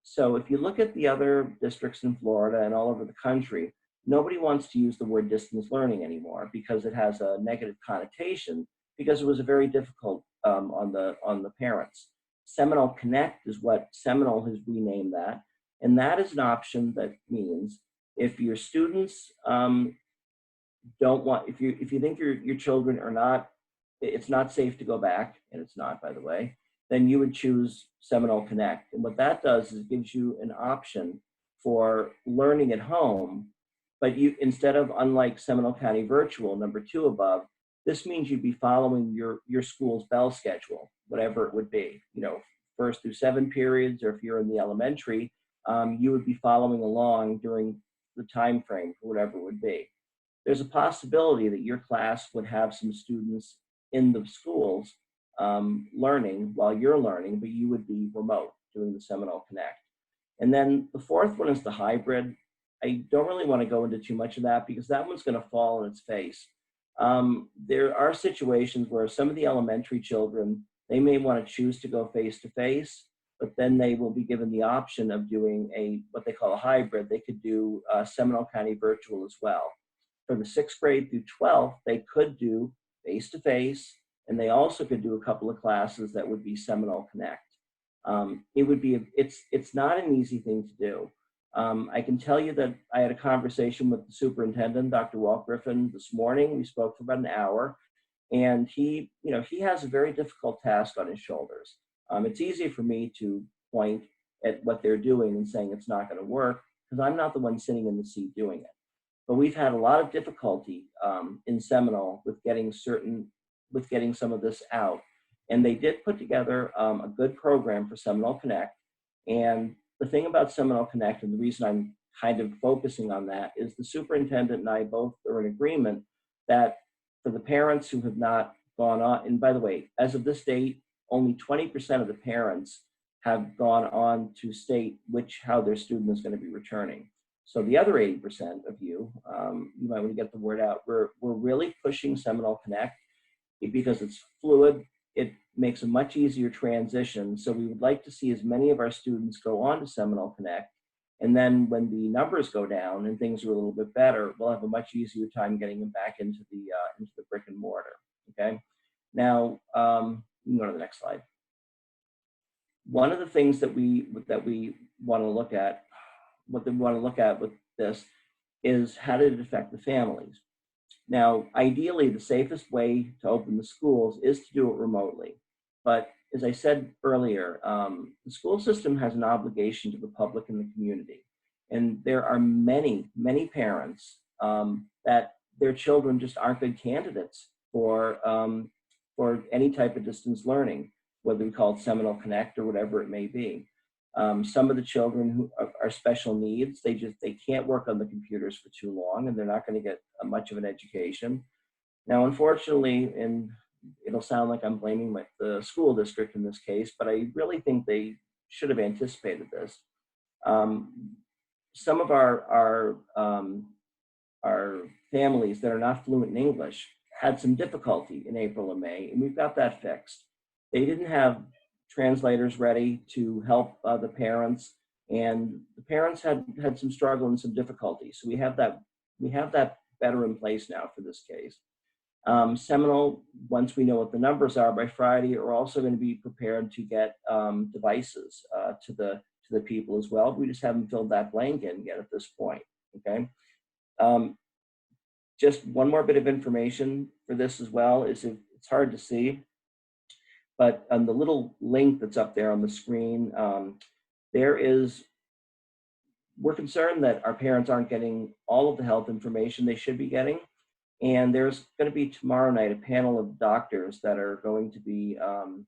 So if you look at the other districts in Florida and all over the country, nobody wants to use the word distance learning anymore because it has a negative connotation, because it was a very difficult on the parents. Seminole Connect is what Seminole has renamed that. And that is an option that means if your students don't want, if you think your children are not, it's not safe to go back, and it's not, by the way, then you would choose Seminole Connect. And what that does is it gives you an option for learning at home, but you, instead of, unlike Seminole County Virtual, number 2 above, this means you'd be following your school's bell schedule, whatever it would be, 1st through 7 periods, or if you're in the elementary, you would be following along during the time frame for whatever it would be. There's a possibility that your class would have some students in the schools learning while you're learning, but you would be remote doing the Seminole Connect. And then the 4th one is the hybrid. I don't really want to go into too much of that because that one's going to fall on its face. There are situations where some of the elementary children, they may want to choose to go face-to-face, but then they will be given the option of doing what they call a hybrid. They could do Seminole County Virtual as well. For the 6th grade through 12th, they could do face-to-face, and they also could do a couple of classes that would be Seminole Connect. It's not an easy thing to do. I can tell you that I had a conversation with the superintendent, Dr. Walt Griffin, this morning. We spoke for about an hour, and he has a very difficult task on his shoulders. It's easy for me to point at what they're doing and saying it's not going to work because I'm not the one sitting in the seat doing it. But we've had a lot of difficulty in Seminole with getting some of this out. And they did put together a good program for Seminole Connect. And the thing about Seminole Connect, and the reason I'm kind of focusing on that, is the superintendent and I both are in agreement that for the parents who have not gone on, and by the way, as of this date, only 20% of the parents have gone on to state how their student is going to be returning. So the other 80% of you, you might want to get the word out. We're really pushing Seminole Connect because it's fluid. It makes a much easier transition. So we would like to see as many of our students go on to Seminole Connect. And then when the numbers go down and things are a little bit better, we'll have a much easier time getting them back into the brick and mortar, okay? Now, you can go to the next slide. One of the things that we want to look at, what they want to look at with this is how did it affect the families? Now, ideally, the safest way to open the schools is to do it remotely. But as I said earlier, the school system has an obligation to the public and the community. And there are many, many parents that their children just aren't good candidates for any type of distance learning, whether we call it Seminole Connect or whatever it may be. Some of the children who are special needs, they can't work on the computers for too long, and they're not going to get much of an education. Now, unfortunately, and it'll sound like I'm blaming the school district in this case, but I really think they should have anticipated this. Some of our families that are not fluent in English had some difficulty in April and May, and we've got that fixed. They didn't have translators ready to help the parents, and the parents had some struggle and some difficulty. So we have that better in place now for this case. Seminole, once we know what the numbers are by Friday, are also going to be prepared to get devices to the people as well. We just haven't filled that blank in yet at this point. Okay. Just one more bit of information for this as well is it's hard to see, but on the little link that's up there on the screen, we're concerned that our parents aren't getting all of the health information they should be getting. And there's going to be tomorrow night a panel of doctors that are going to be on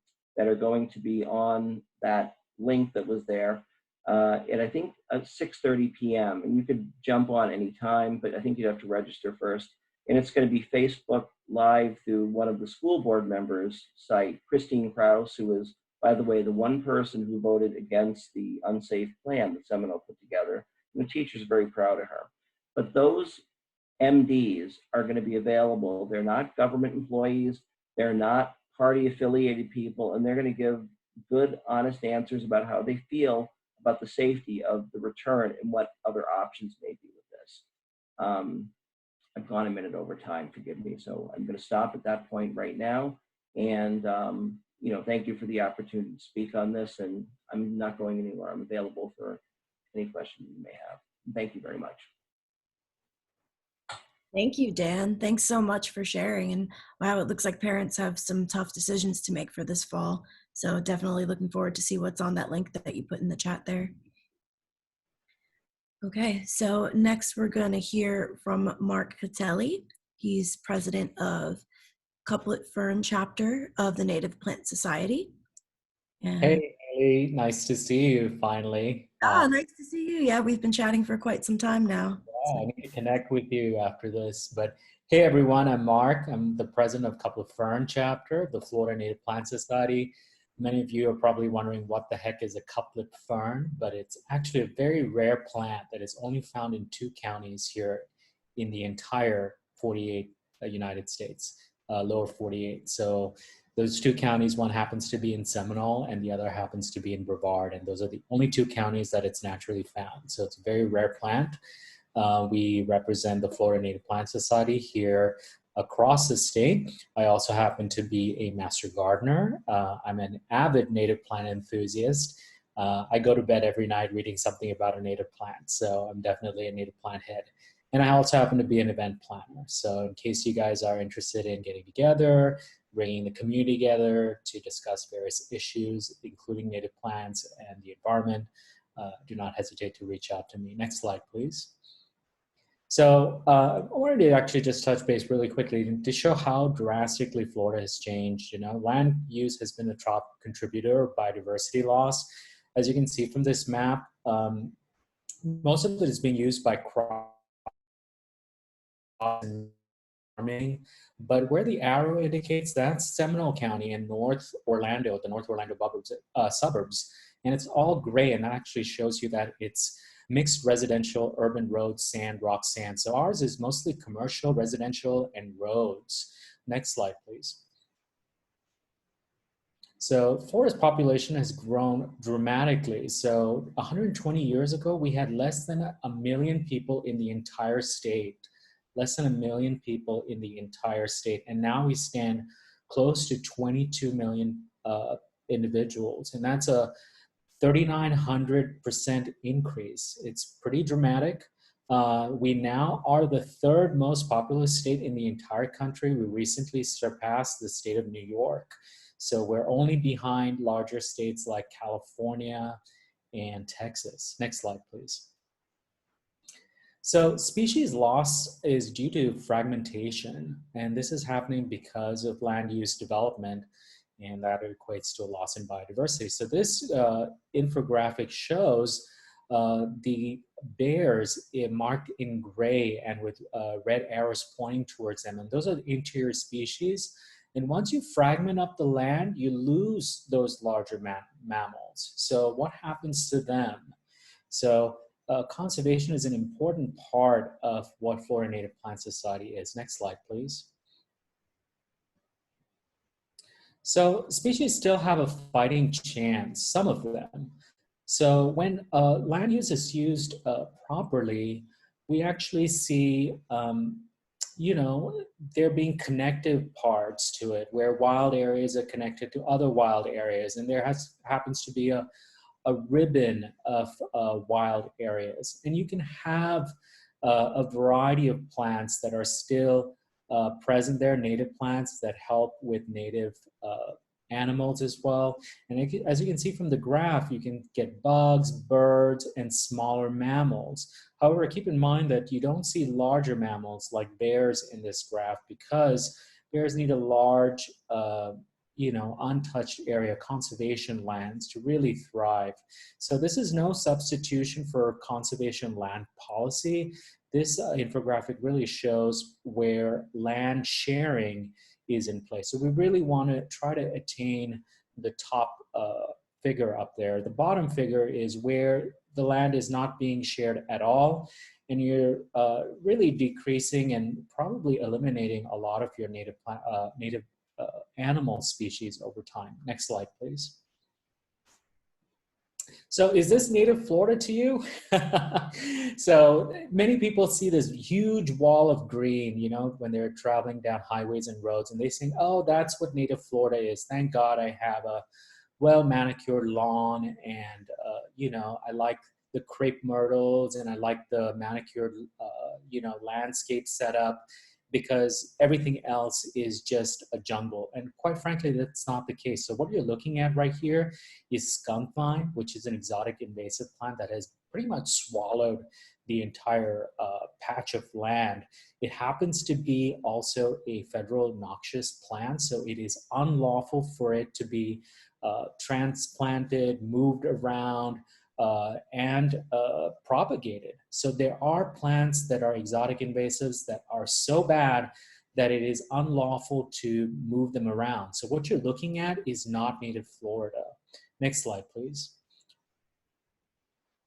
that link that was there, and I think at 6:30 p.m. And you could jump on any time, but I think you'd have to register first. And it's going to be Facebook Live through one of the school board members' site, Christine Krause, who is, by the way, the one person who voted against the unsafe plan that Seminole put together. And the teacher's very proud of her. But those MDs are going to be available. They're not government employees. They're not party affiliated people, and they're going to give good, honest answers about how they feel about the safety of the return and what other options may be with this. I've gone a minute over time, forgive me. So I'm going to stop at that point right now. And, thank you for the opportunity to speak on this, and I'm not going anywhere. I'm available for any questions you may have. Thank you very much. Thank you, Dan. Thanks so much for sharing. And wow, it looks like parents have some tough decisions to make for this fall. So definitely looking forward to see what's on that link that you put in the chat there. Okay, so next we're going to hear from Mark Kateli. He's president of Cuplet Fern chapter of the Native Plant Society. And hey, Haley, nice to see you finally. Nice to see you. Yeah, we've been chatting for quite some time now. Yeah, I need to connect with you after this. But hey, everyone, I'm Mark. I'm the president of Cuplet Fern chapter of the Florida Native Plant Society. Many of you are probably wondering what the heck is a cuplet fern, but it's actually a very rare plant that is only found in 2 counties here in the entire 48 United States, lower 48. So those 2 counties, one happens to be in Seminole and the other happens to be in Brevard. And those are the only 2 counties that it's naturally found. So it's a very rare plant. We represent the Florida Native Plant Society here across the state. I also happen to be a master gardener. I'm an avid native plant enthusiast. I go to bed every night reading something about a native plant. So I'm definitely a native plant head. And I also happen to be an event planner. So in case you guys are interested in getting together, bringing the community together to discuss various issues, including native plants and the environment, do not hesitate to reach out to me. Next slide, please. So I wanted to actually just touch base really quickly to show how drastically Florida has changed. Land use has been a top contributor of biodiversity loss. As you can see from this map, most of it is being used by crops and farming, but where the arrow indicates, that's Seminole County and North Orlando, the North Orlando suburbs, and it's all gray, and that actually shows you that it's mixed residential, urban, roads, sand, rock, sand. So ours is mostly commercial, residential, and roads. Next slide, please. So Florida's population has grown dramatically. So 120 years ago, we had less than 1 million people in the entire state. Less than 1 million people in the entire state. And now we stand close to 22 million individuals. And that's a 3,900% increase. It's pretty dramatic. We now are the 3rd most populous state in the entire country. We recently surpassed the state of New York. So we're only behind larger states like California and Texas. Next slide, please. So species loss is due to fragmentation, and this is happening because of land use development, and that equates to a loss in biodiversity. So this infographic shows the bears marked in gray and with red arrows pointing towards them, and those are the interior species. And once you fragment up the land, you lose those larger mammals. So what happens to them? So conservation is an important part of what Florida Native Plant Society is. Next slide, please. So species still have a fighting chance, some of them. So when land use is used properly, we actually see, you know, there being connective parts to it, where wild areas are connected to other wild areas, and there happens to be a ribbon of wild areas. And you can have a variety of plants that are still present there, native plants that help with native animals as well. And as you can see from the graph, you can get bugs, birds, and smaller mammals. However, keep in mind that you don't see larger mammals like bears in this graph, because bears need a large you know, untouched area, conservation lands to really thrive. So this is no substitution for conservation land policy. This infographic really shows where land sharing is in place. So we really want to try to attain the top figure up there. The bottom figure is where the land is not being shared at all, and you're really decreasing and probably eliminating a lot of your native animal species over time. Next slide, please. So is this native Florida to you? So many people see this huge wall of green, you know, when they're traveling down highways and roads, and they think, oh, that's what native Florida is. Thank God I have a well-manicured lawn, and, you know, I like the crepe myrtles, and I like the manicured, you know, landscape setup, because everything else is just a jungle. And quite frankly, that's not the case. So what you're looking at right here is skunk vine, which is an exotic invasive plant that has pretty much swallowed the entire patch of land. It happens to be also a federal noxious plant, so it is unlawful for it to be transplanted, moved around, and propagated. So there are plants that are exotic invasives that are so bad that it is unlawful to move them around. So what you're looking at is not native Florida. Next slide, please.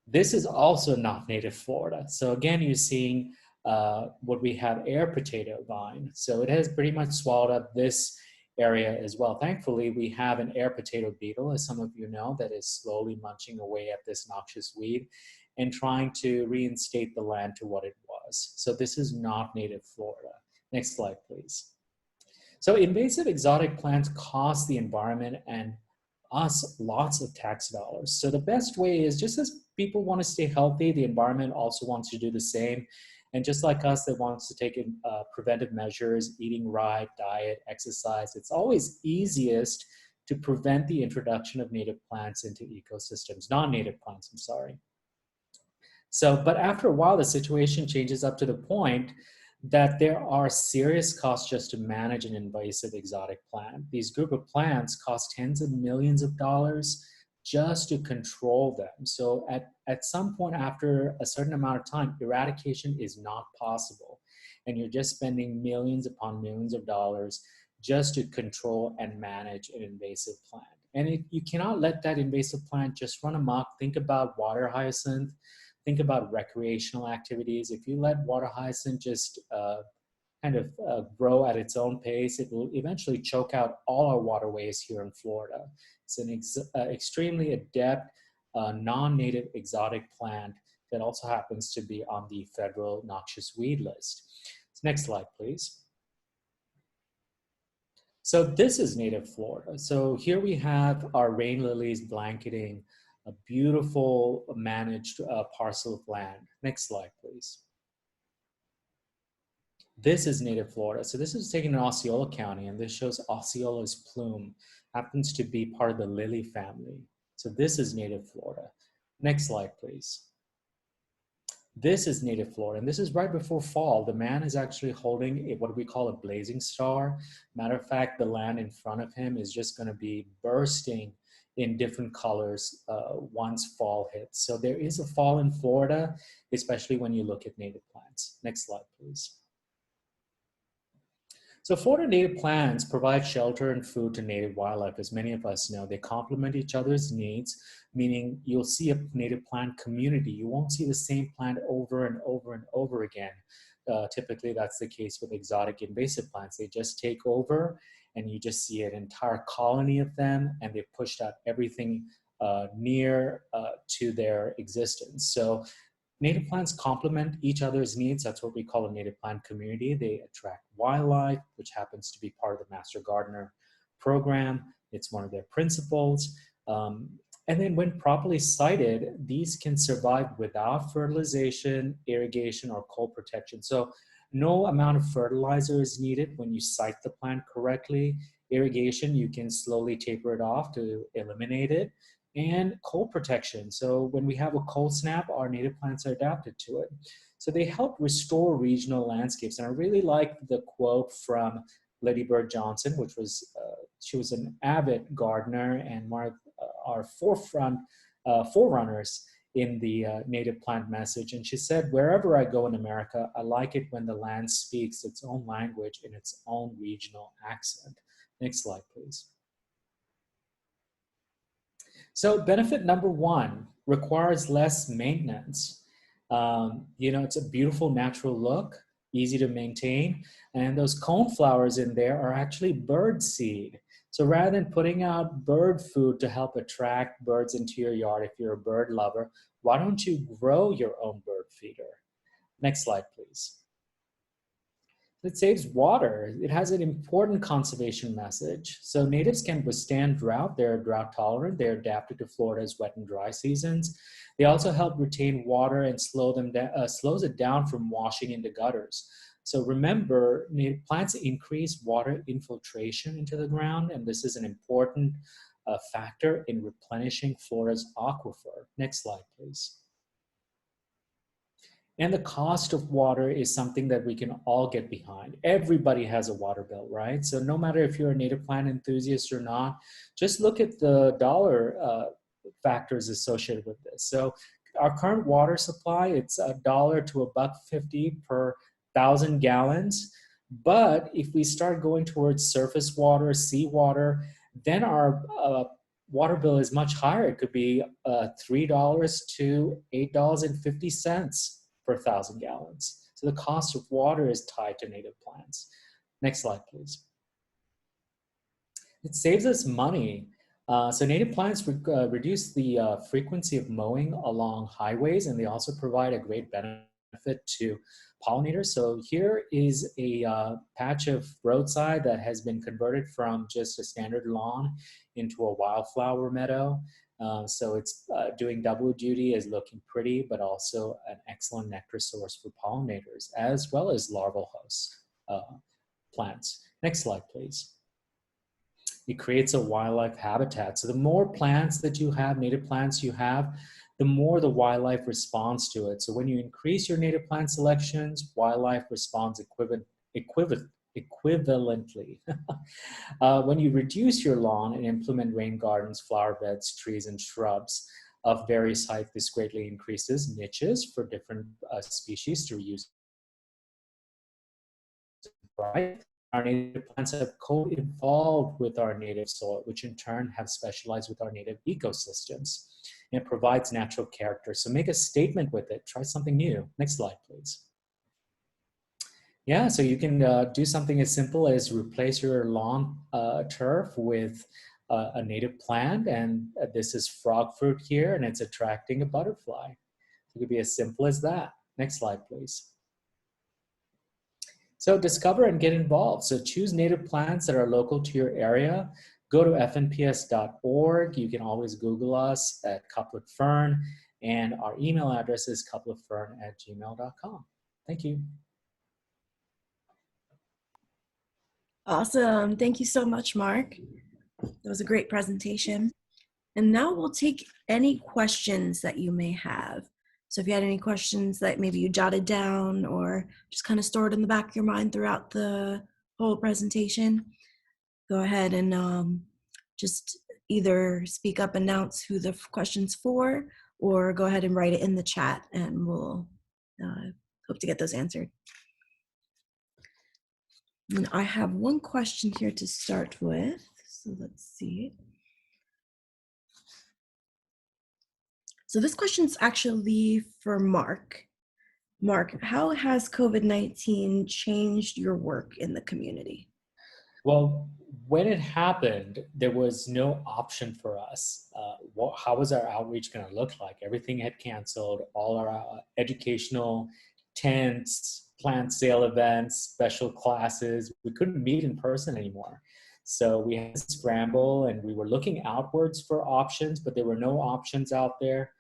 This is also not native Florida. So again, you're seeing what we have, air potato vine. So it has pretty much swallowed up this area as well. Thankfully, we have an air potato beetle, as some of you know, that is slowly munching away at this noxious weed and trying to reinstate the land to what it was. So this is not native Florida. Next slide, please. So invasive exotic plants cost the environment and us lots of tax dollars. So the best way is, just as people want to stay healthy, the environment also wants to do the same. And just like us that wants to take in preventive measures, eating right, diet, exercise, it's always easiest to prevent the introduction of native plants into ecosystems, non-native plants, I'm sorry. So, but after a while, the situation changes up to the point that there are serious costs just to manage an invasive exotic plant. These group of plants cost tens of millions of dollars just to control them. So at some point after a certain amount of time, eradication is not possible. And you're just spending millions upon millions of dollars just to control and manage an invasive plant. And you cannot let that invasive plant just run amok. Think about water hyacinth. Think about recreational activities. If you let water hyacinth just kind of grow at its own pace, it will eventually choke out all our waterways here in Florida. It's an extremely adept, non-native exotic plant that also happens to be on the federal noxious weed list. So next slide, please. So this is native Florida. So here we have our rain lilies blanketing a beautiful managed parcel of land. Next slide, please. This is native Florida. So this is taken in Osceola County, and this shows Osceola's plume. Happens to be part of the lily family. So this is native Florida. Next slide, please. This is native Florida, and this is right before fall. The man is actually holding what we call a blazing star. Matter of fact, the land in front of him is just going to be bursting in different colors once fall hits. So there is a fall in Florida, especially when you look at native plants. Next slide, please. So Florida native plants provide shelter and food to native wildlife. As many of us know, they complement each other's needs, meaning you'll see a native plant community. You won't see the same plant over and over and over again. Typically, that's the case with exotic invasive plants. They just take over, and you just see an entire colony of them, and they've pushed out everything near to their existence. So native plants complement each other's needs. That's what we call a native plant community. They attract wildlife, which happens to be part of the Master Gardener program. It's one of their principles. And then when properly sited, these can survive without fertilization, irrigation, or cold protection. So no amount of fertilizer is needed when you site the plant correctly. Irrigation, you can slowly taper it off to eliminate it. And cold protection. So when we have a cold snap, our native plants are adapted to it. So they help restore regional landscapes. And I really like the quote from Lady Bird Johnson, which was, she was an avid gardener and one of our forerunners in the native plant message. And she said, wherever I go in America, I like it when the land speaks its own language in its own regional accent. Next slide, please. So benefit number one, requires less maintenance. It's a beautiful natural look, easy to maintain, and those cone flowers in there are actually bird seed. So rather than putting out bird food to help attract birds into your yard, if you're a bird lover, why don't you grow your own bird feeder? Next slide, please. It saves water. It has an important conservation message. So natives can withstand drought. They're drought tolerant. They're adapted to Florida's wet and dry seasons. They also help retain water and slows it down from washing into gutters. So remember, native plants increase water infiltration into the ground, and this is an important factor in replenishing Florida's aquifer. Next slide, please. And the cost of water is something that we can all get behind. Everybody has a water bill, right? So no matter if you're a native plant enthusiast or not, just look at the dollar factors associated with this. So our current water supply, it's $1 to $1.50 per 1,000 gallons. But if we start going towards surface water, seawater, then our water bill is much higher. It could be $3 to $8.50 per 1,000 gallons. So the cost of water is tied to native plants. Next slide, please. It saves us money. So native plants reduce the frequency of mowing along highways, and they also provide a great benefit to pollinators. So here is a patch of roadside that has been converted from just a standard lawn into a wildflower meadow. So it's doing double duty as looking pretty, but also an excellent nectar source for pollinators, as well as larval host plants. Next slide, please. It creates a wildlife habitat. So the more plants that you have, native plants you have, the more the wildlife responds to it. So when you increase your native plant selections, wildlife responds equivalently. When you reduce your lawn and implement rain gardens, flower beds, trees, and shrubs of various height, this greatly increases niches for different species to use. Right? Our native plants have co-evolved with our native soil, which in turn have specialized with our native ecosystems. And it provides natural character. So make a statement with it. Try something new. Next slide, please. Yeah, so you can do something as simple as replace your lawn turf with a native plant, and this is frog fruit here, and it's attracting a butterfly. It could be as simple as that. Next slide, please. So discover and get involved. So choose native plants that are local to your area. Go to fnps.org. You can always Google us at Cuplet Fern, and our email address is cupletfern@gmail.com. Thank you. Awesome. Thank you so much, Mark. That was a great presentation. And now we'll take any questions that you may have. So if you had any questions that maybe you jotted down or just kind of stored in the back of your mind throughout the whole presentation, go ahead and just either speak up, announce who the question's for, or go ahead and write it in the chat, and we'll hope to get those answered. And I have one question here to start with, so let's see. So this question's actually for Mark. Mark, how has COVID-19 changed your work in the community? Well, when it happened, there was no option for us. How was our outreach going to look like? Everything had canceled. All our educational tents, plant sale events, special classes, we couldn't meet in person anymore. So we had to scramble, and we were looking outwards for options, but there were no options out there.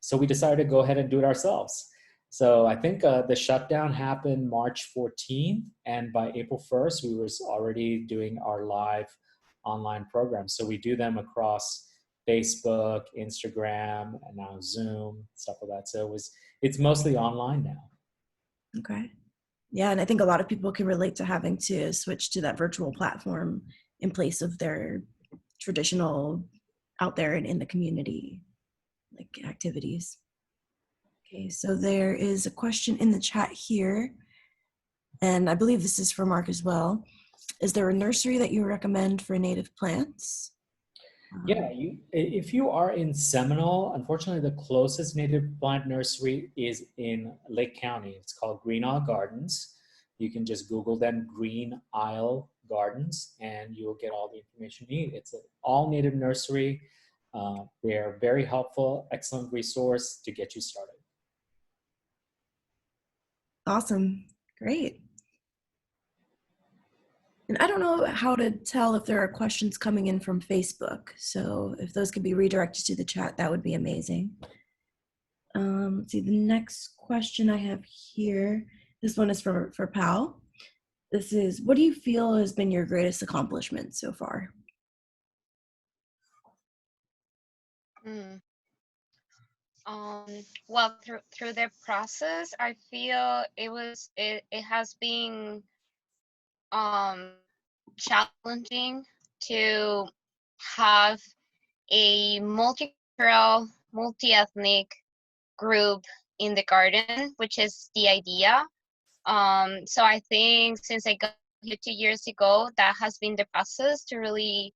So we decided to go ahead and do it ourselves. So I think the shutdown happened March 14th, and by April 1st, we was already doing our live online programs. So we do them across Facebook, Instagram, and now Zoom, stuff like that. So it's mostly online now. Okay. Yeah, and I think a lot of people can relate to having to switch to that virtual platform in place of their traditional out there and in the community like activities. Okay, so there is a question in the chat here, and I believe this is for Mark as well. Is there a nursery that you recommend for native plants? Yeah, if you are in Seminole, unfortunately, the closest native plant nursery is in Lake County. It's called Green Isle Gardens. You can just Google them, Green Isle Gardens, and you'll get all the information you need. It's an all-native nursery. They're very helpful, excellent resource to get you started. Awesome, great. And I don't know how to tell if there are questions coming in from Facebook. So if those could be redirected to the chat, that would be amazing. Let's see, the next question I have here, this one is for Pal. This is, what do you feel has been your greatest accomplishment so far? Well, through the process, I feel it has been challenging to have a multicultural, multi-ethnic group in the garden, which is the idea. So I think since I got here 2 years ago, that has been the process to really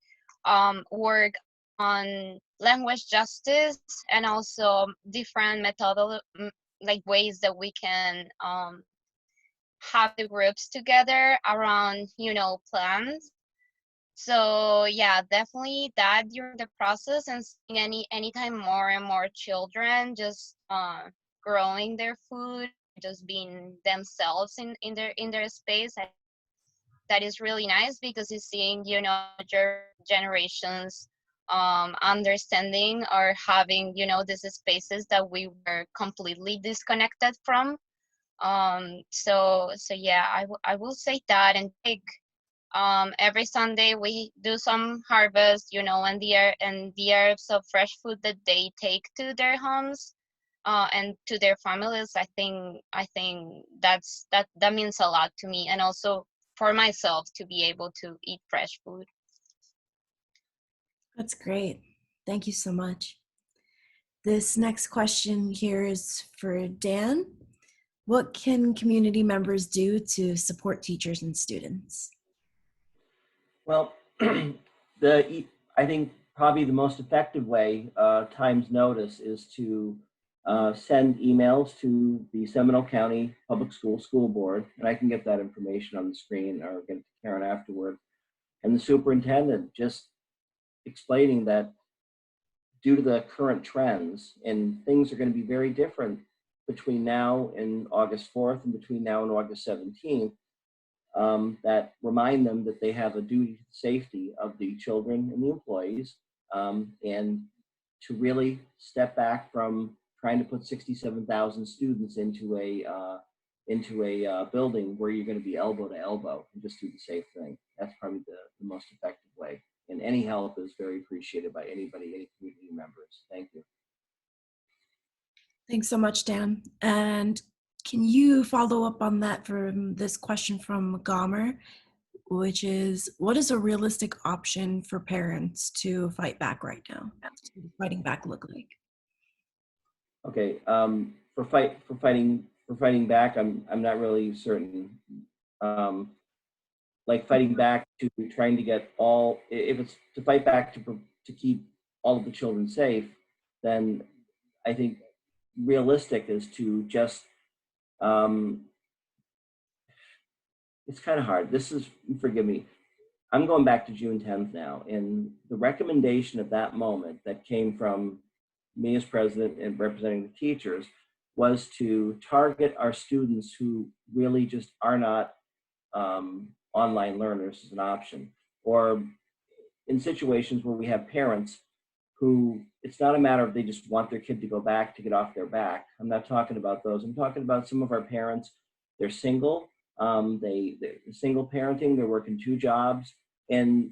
work on language justice and also different like ways that we can have the groups together around, plans. So yeah, definitely that during the process, and seeing anytime more and more children just growing their food, just being themselves in their space. That is really nice because it's seeing generations understanding or having these spaces that we were completely disconnected from. So yeah, I will say that. And every Sunday we do some harvest, and the herbs of fresh food that they take to their homes and to their families. I think that means a lot to me, and also for myself to be able to eat fresh food. That's great. Thank you so much. This next question here is for Dan. What can community members do to support teachers and students? Well, I think probably the most effective way, times notice, is to send emails to the Seminole County Public School Board, and I can get that information on the screen or get it to Karen afterward, and the superintendent, just explaining that due to the current trends, and things are going to be very different between now and August 4th and between now and August 17th, that remind them that they have a duty to the safety of the children and the employees, and to really step back from trying to put 67,000 students into a building where you're going to be elbow to elbow, and just do the safe thing. That's probably the most effective way. And any help is very appreciated by anybody, any community members. Thank you. Thanks so much, Dan. And can you follow up on that from this question from Gomer, which is, what is a realistic option for parents to fight back right now? What does fighting back look like? Okay, for fighting back, I'm not really certain. Like fighting back to trying to get all, if it's to fight back to keep all of the children safe, then I think realistic is to just, it's kind of hard. This is, forgive me, I'm going back to June 10th now, and the recommendation at that moment that came from me as president and representing the teachers was to target our students who really just are not online learners as an option, or in situations where we have parents who it's not a matter of they just want their kid to go back to get off their back. I'm not talking about those. I'm talking about some of our parents. They're single. They're single parenting. They're working 2 jobs, and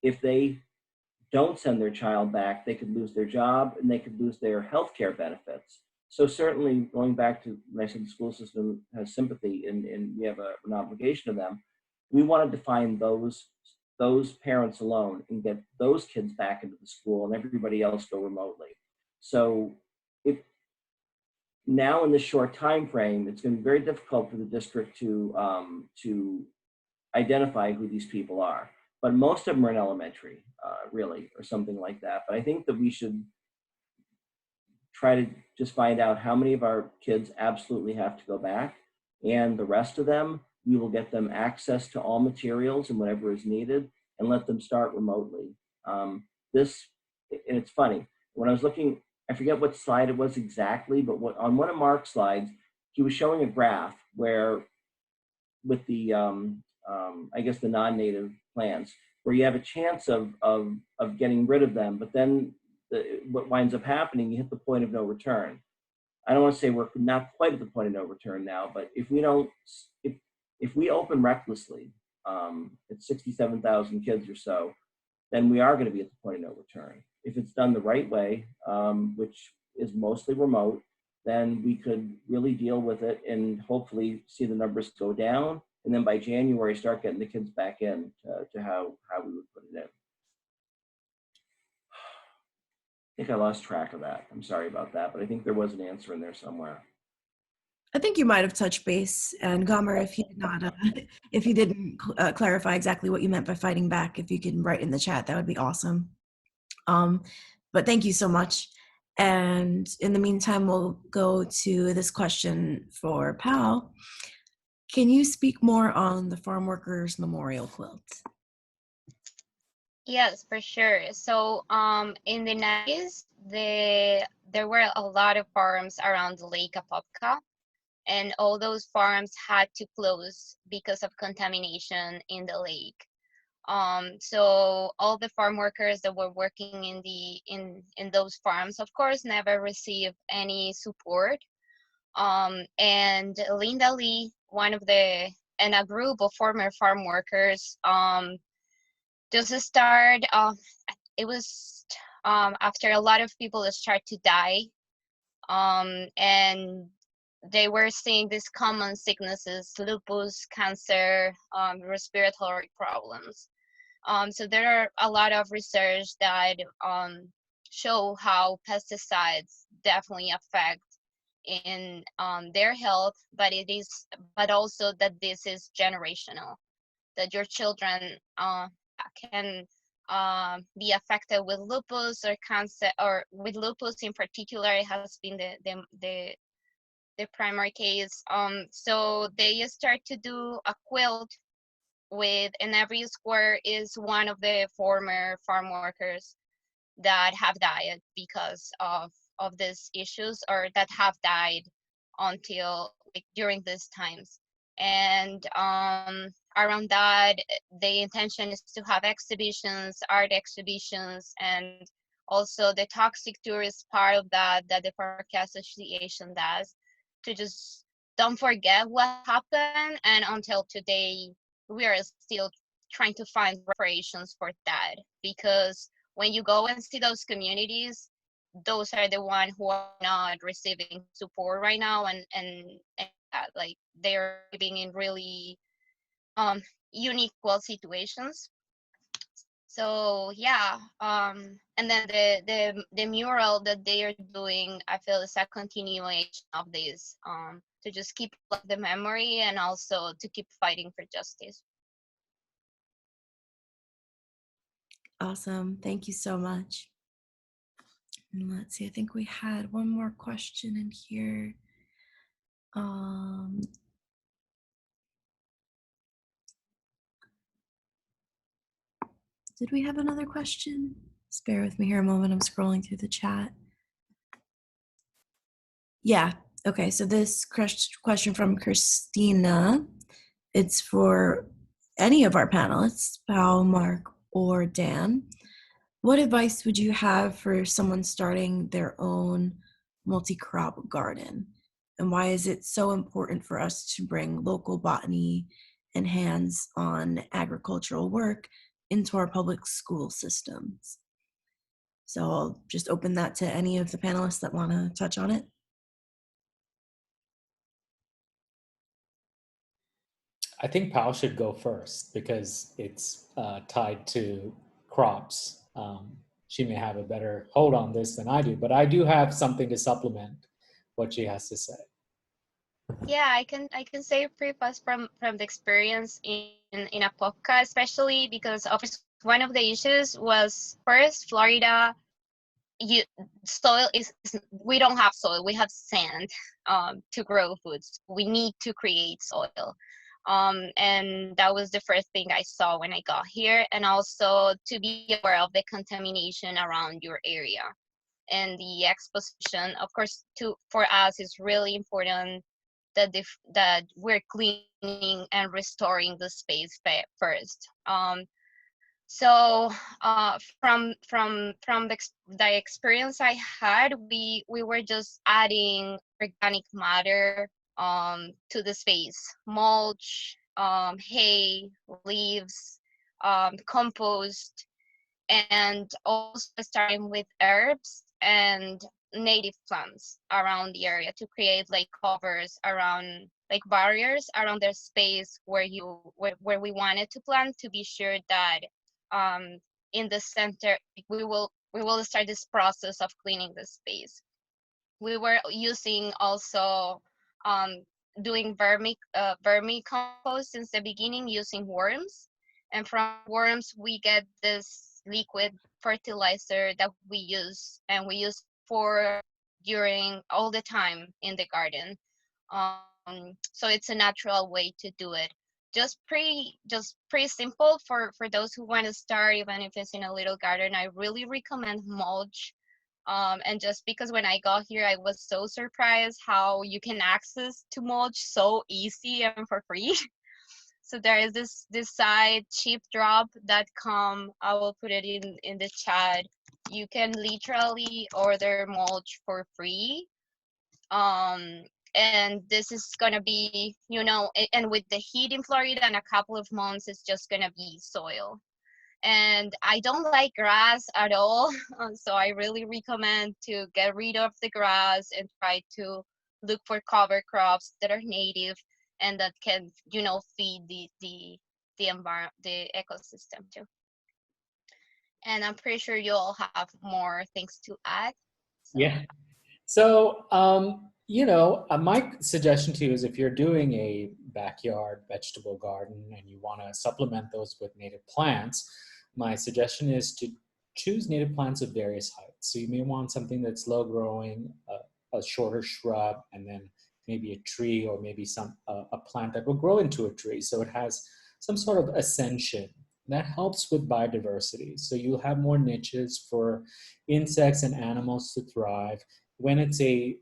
if they don't send their child back, they could lose their job and they could lose their health care benefits. So certainly, going back to when I said the school system has sympathy and we have an obligation to them, we wanted to find those parents alone and get those kids back into the school and everybody else go remotely. So if now in this short time frame, it's going to be very difficult for the district to identify who these people are. But most of them are in elementary, really, or something like that. But I think that we should try to just find out how many of our kids absolutely have to go back, and the rest of them, we will get them access to all materials and whatever is needed and let them start remotely. And it's funny, when I was looking, I forget what slide it was exactly, but on one of Mark's slides, he was showing a graph where with the, I guess the non-native plants, where you have a chance of getting rid of them, but then what winds up happening, you hit the point of no return. I don't want to say we're not quite at the point of no return now, but if we open recklessly, it's 67,000 kids or so, then we are going to be at the point of no return. If it's done the right way, which is mostly remote, then we could really deal with it and hopefully see the numbers go down. And then by January, start getting the kids back in to how we would put it in. I think I lost track of that. I'm sorry about that, but I think there was an answer in there somewhere. I think you might have touched base, and Gomer, if you did not, if you didn't clarify exactly what you meant by fighting back, if you can write in the chat, that would be awesome. But thank you so much. And in the meantime, we'll go to this question for Pal. Can you speak more on the Farm Workers Memorial Quilt? Yes, for sure. So in the 90s, there were a lot of farms around Lake Apopka, and all those farms had to close because of contamination in the lake. So all the farm workers that were working in those farms, of course, never received any support. And Linda Lee, and a group of former farm workers, just started. It was after a lot of people start to die, and they were seeing these common sicknesses: lupus, cancer, respiratory problems. So there are a lot of research that show how pesticides definitely affect in their health, but also that this is generational, that your children can be affected with lupus or cancer, or with lupus in particular. It has been the primary case. So they start to do a quilt and every square is one of the former farm workers that have died because of these issues, or that have died until during these times. And around that, the intention is to have exhibitions, art exhibitions, and also the toxic tourist part of that the Park Association does, to just don't forget what happened. And until today, we are still trying to find reparations for that, because when you go and see those communities, those are the ones who are not receiving support right now, and like they're living in really unequal situations. So yeah, and then the mural that they are doing, I feel is a continuation of this, to just keep the memory and also to keep fighting for justice. Awesome. Thank you so much. And let's see, I think we had one more question in here. Did we have another question? Just bear with me here a moment. I'm scrolling through the chat. Yeah. Okay. So this question from Christina, it's for any of our panelists, Pao, Mark, or Dan. What advice would you have for someone starting their own multi-crop garden? And why is it so important for us to bring local botany and hands-on agricultural work into our public school systems? So I'll just open that to any of the panelists that want to touch on it. I think Pao should go first because it's tied to crops. She may have a better hold on this than I do, but I do have something to supplement what she has to say. Yeah, I can say pretty fast from the experience in a podcast, especially because of one of the issues was first Florida. Soil is, we don't have soil, we have sand to grow foods. We need to create soil, and that was the first thing I saw when I got here, and also to be aware of the contamination around your area. And the exposition, of course, for us is really important that that we're cleaning and restoring the space first. So from the experience I had, we were just adding organic matter to the space, mulch, hay, leaves, compost, and also starting with herbs and native plants around the area to create like covers around, like barriers around the space where we wanted to plant, to be sure that in the center we will start this process of cleaning the space. We were using also doing vermicompost since the beginning, using worms, and from worms we get this liquid fertilizer that we use, and we use for during all the time in the garden. So it's a natural way to do it. Just pretty simple for those who want to start, even if it's in a little garden. I really recommend mulch. And just because when I got here, I was so surprised how you can access to mulch so easy and for free. So there is this site, cheapdrop.com. I will put it in the chat. You can literally order mulch for free. And this is gonna be, and with the heat in Florida in a couple of months, it's just gonna be soil. And I don't like grass at all, so I really recommend to get rid of the grass and try to look for cover crops that are native and that can, feed the environment, the ecosystem too. And I'm pretty sure you all have more things to add. So. Yeah. So, my suggestion to you is, if you're doing a backyard vegetable garden and you want to supplement those with native plants, my suggestion is to choose native plants of various heights. So you may want something that's low growing, a shorter shrub, and then maybe a tree, or maybe a plant that will grow into a tree. So it has some sort of ascension. That helps with biodiversity. So you'll have more niches for insects and animals to thrive. When it's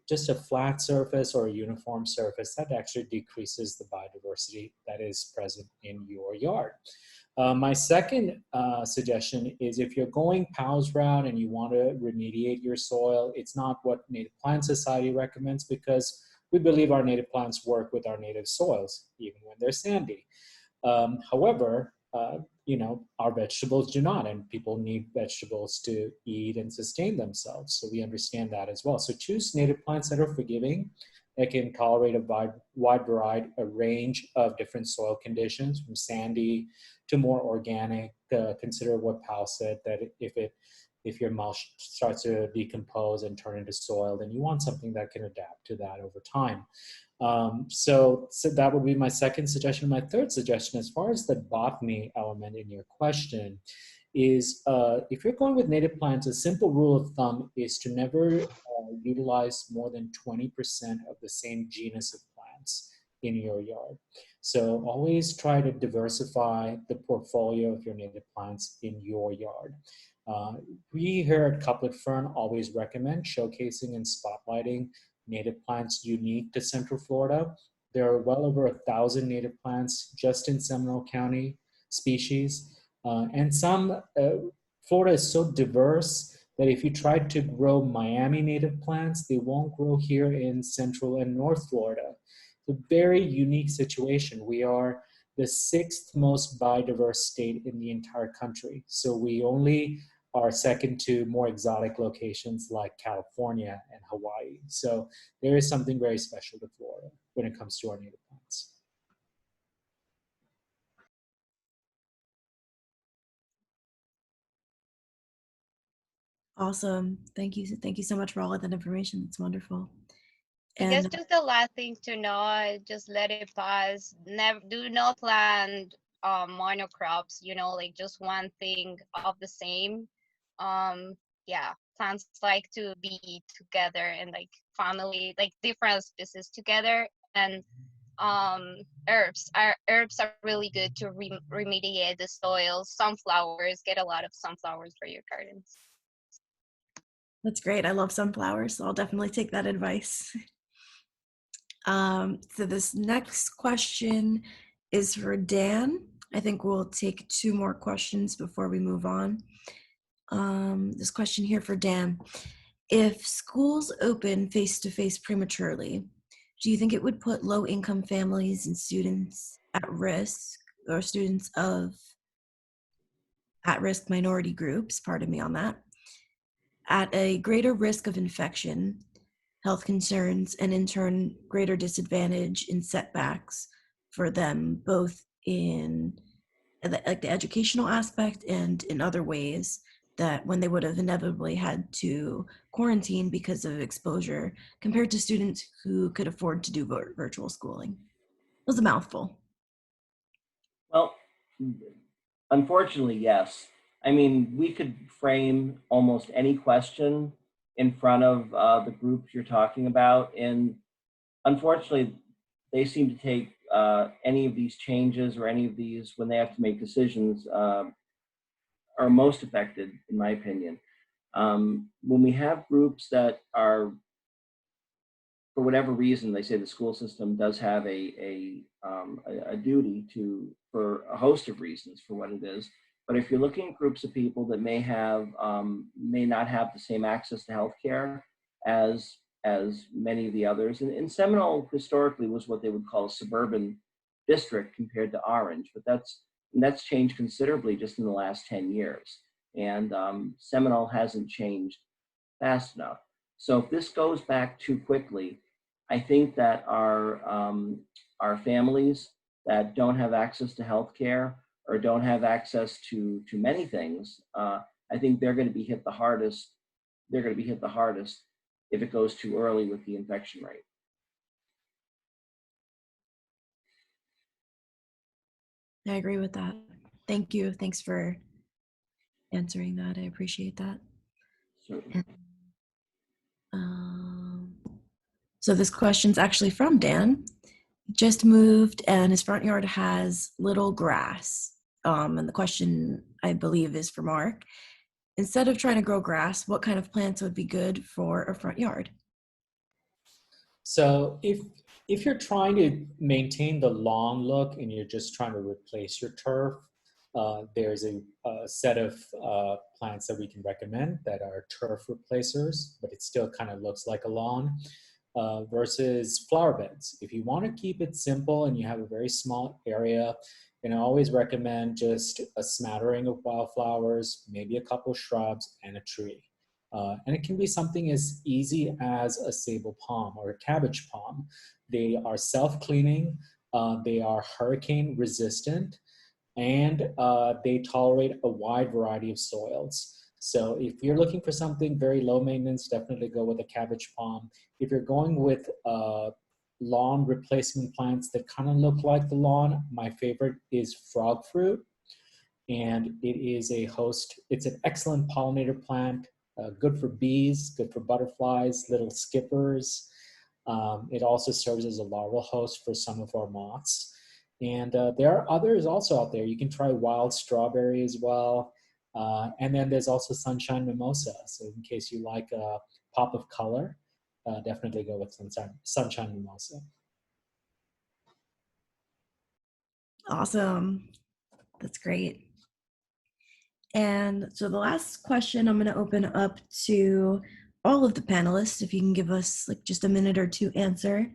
just a flat surface or a uniform surface, that actually decreases the biodiversity that is present in your yard. My second suggestion is, if you're going Pao's route and you want to remediate your soil, it's not what Native Plant Society recommends, because we believe our native plants work with our native soils, even when they're sandy. However, you know, our vegetables do not, and people need vegetables to eat and sustain themselves. So we understand that as well. So choose native plants that are forgiving, that can tolerate a wide variety, a range of different soil conditions, from sandy to more organic. Consider what Pal said, that if your mulch starts to decompose and turn into soil, then you want something that can adapt to that over time. So that would be my second suggestion. My third suggestion, as far as the botany element in your question, is if you're going with native plants, a simple rule of thumb is to never utilize more than 20% of the same genus of plants in your yard. So always try to diversify the portfolio of your native plants in your yard. We here at Cuplet Fern always recommend showcasing and spotlighting native plants unique to Central Florida. There are well over 1,000 native plants just in Seminole County species. And Florida is so diverse that if you try to grow Miami native plants, they won't grow here in Central and North Florida. It's a very unique situation. We are the 6th most biodiverse state in the entire country. So we only are second to more exotic locations like California and Hawaii. So there is something very special to Florida when it comes to our native plants. Awesome. Thank you. Thank you so much for all of that information. It's wonderful. I guess And just the last thing to know, just let it pass. Never do not plant monocrops, you know, like just one thing of the same. Yeah, plants like to be together and like family, like different species together. And herbs are really good to remediate the soil. Sunflowers, get a lot of sunflowers for your gardens. that's great. I love sunflowers, so I'll definitely take that advice. So this next question is for Dan. I think we'll take 2 more questions before we move on. This question here for Dan. If schools open face-to-face prematurely, do you think it would put low-income families and students at risk, or students of at-risk minority groups, pardon me on that, at a greater risk of infection, health concerns, and in turn, greater disadvantage and setbacks for them, both in the educational aspect and in other ways, that when they would have inevitably had to quarantine because of exposure, compared to students who could afford to do virtual schooling? It was a mouthful. Well, unfortunately, yes. I mean, we could frame almost any question in front of the groups you're talking about, and unfortunately, they seem to take any of these changes or any of these, when they have to make decisions, are most affected, in my opinion. When we have groups that are, for whatever reason, they say the school system does have a duty for a host of reasons for what it is. But if you're looking at groups of people that may not have the same access to healthcare as many of the others, and Seminole historically was what they would call a suburban district compared to Orange, but that's changed considerably just in the last 10 years. And Seminole hasn't changed fast enough. So if this goes back too quickly, I think that our families that don't have access to healthcare or don't have access to many things, I think they're going to be hit the hardest. They're going to be hit the hardest if it goes too early with the infection rate. I agree with that. Thank you. Thanks for answering that. I appreciate that. Certainly. So this question's actually from Dan. Just moved and his front yard has little grass. And the question, I believe, is for Mark. Instead of trying to grow grass, what kind of plants would be good for a front yard? So if you're trying to maintain the lawn look and you're just trying to replace your turf, there's a set of plants that we can recommend that are turf replacers, but it still kind of looks like a lawn, versus flower beds. If you want to keep it simple and you have a very small area, And I always recommend just a smattering of wildflowers, maybe a couple shrubs, and a tree. And it can be something as easy as a sable palm or a cabbage palm. They are self-cleaning, they are hurricane resistant, and they tolerate a wide variety of soils. So if you're looking for something very low maintenance, definitely go with a cabbage palm. If you're going with lawn replacement plants that kind of look like the lawn, my favorite is frog fruit. And it is it's an excellent pollinator plant, good for bees, good for butterflies, little skippers. It also serves as a larval host for some of our moths. And there are others also out there. You can try wild strawberry as well. And then there's also sunshine mimosa. So in case you like a pop of color, definitely go with sunshine mimosa. Awesome. That's great. And so the last question I'm going to open up to all of the panelists, if you can give us like just a minute or two answer.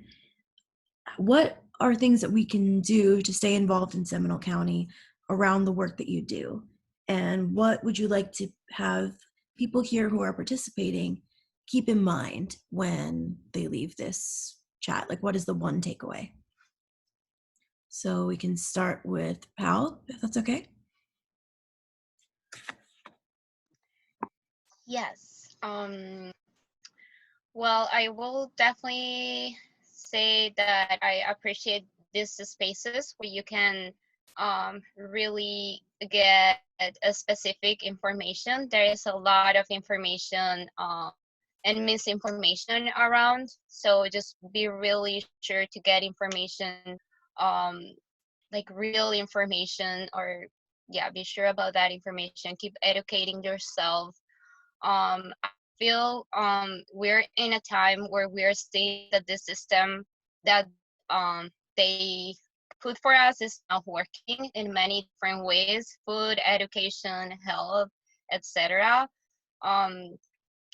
What are things that we can do to stay involved in Seminole County around the work that you do? And what would you like to have people here who are participating keep in mind when they leave this chat? Like, what is the one takeaway? So we can start with Pal, if that's okay. Yes. Well, I will definitely say that I appreciate these spaces where you can really get a specific information. There is a lot of information and misinformation around. So just be really sure to get information, like real information, or yeah, be sure about that information. Keep educating yourself. I feel we're in a time where we're seeing that the system that they put for us is not working in many different ways: food, education, health, etc.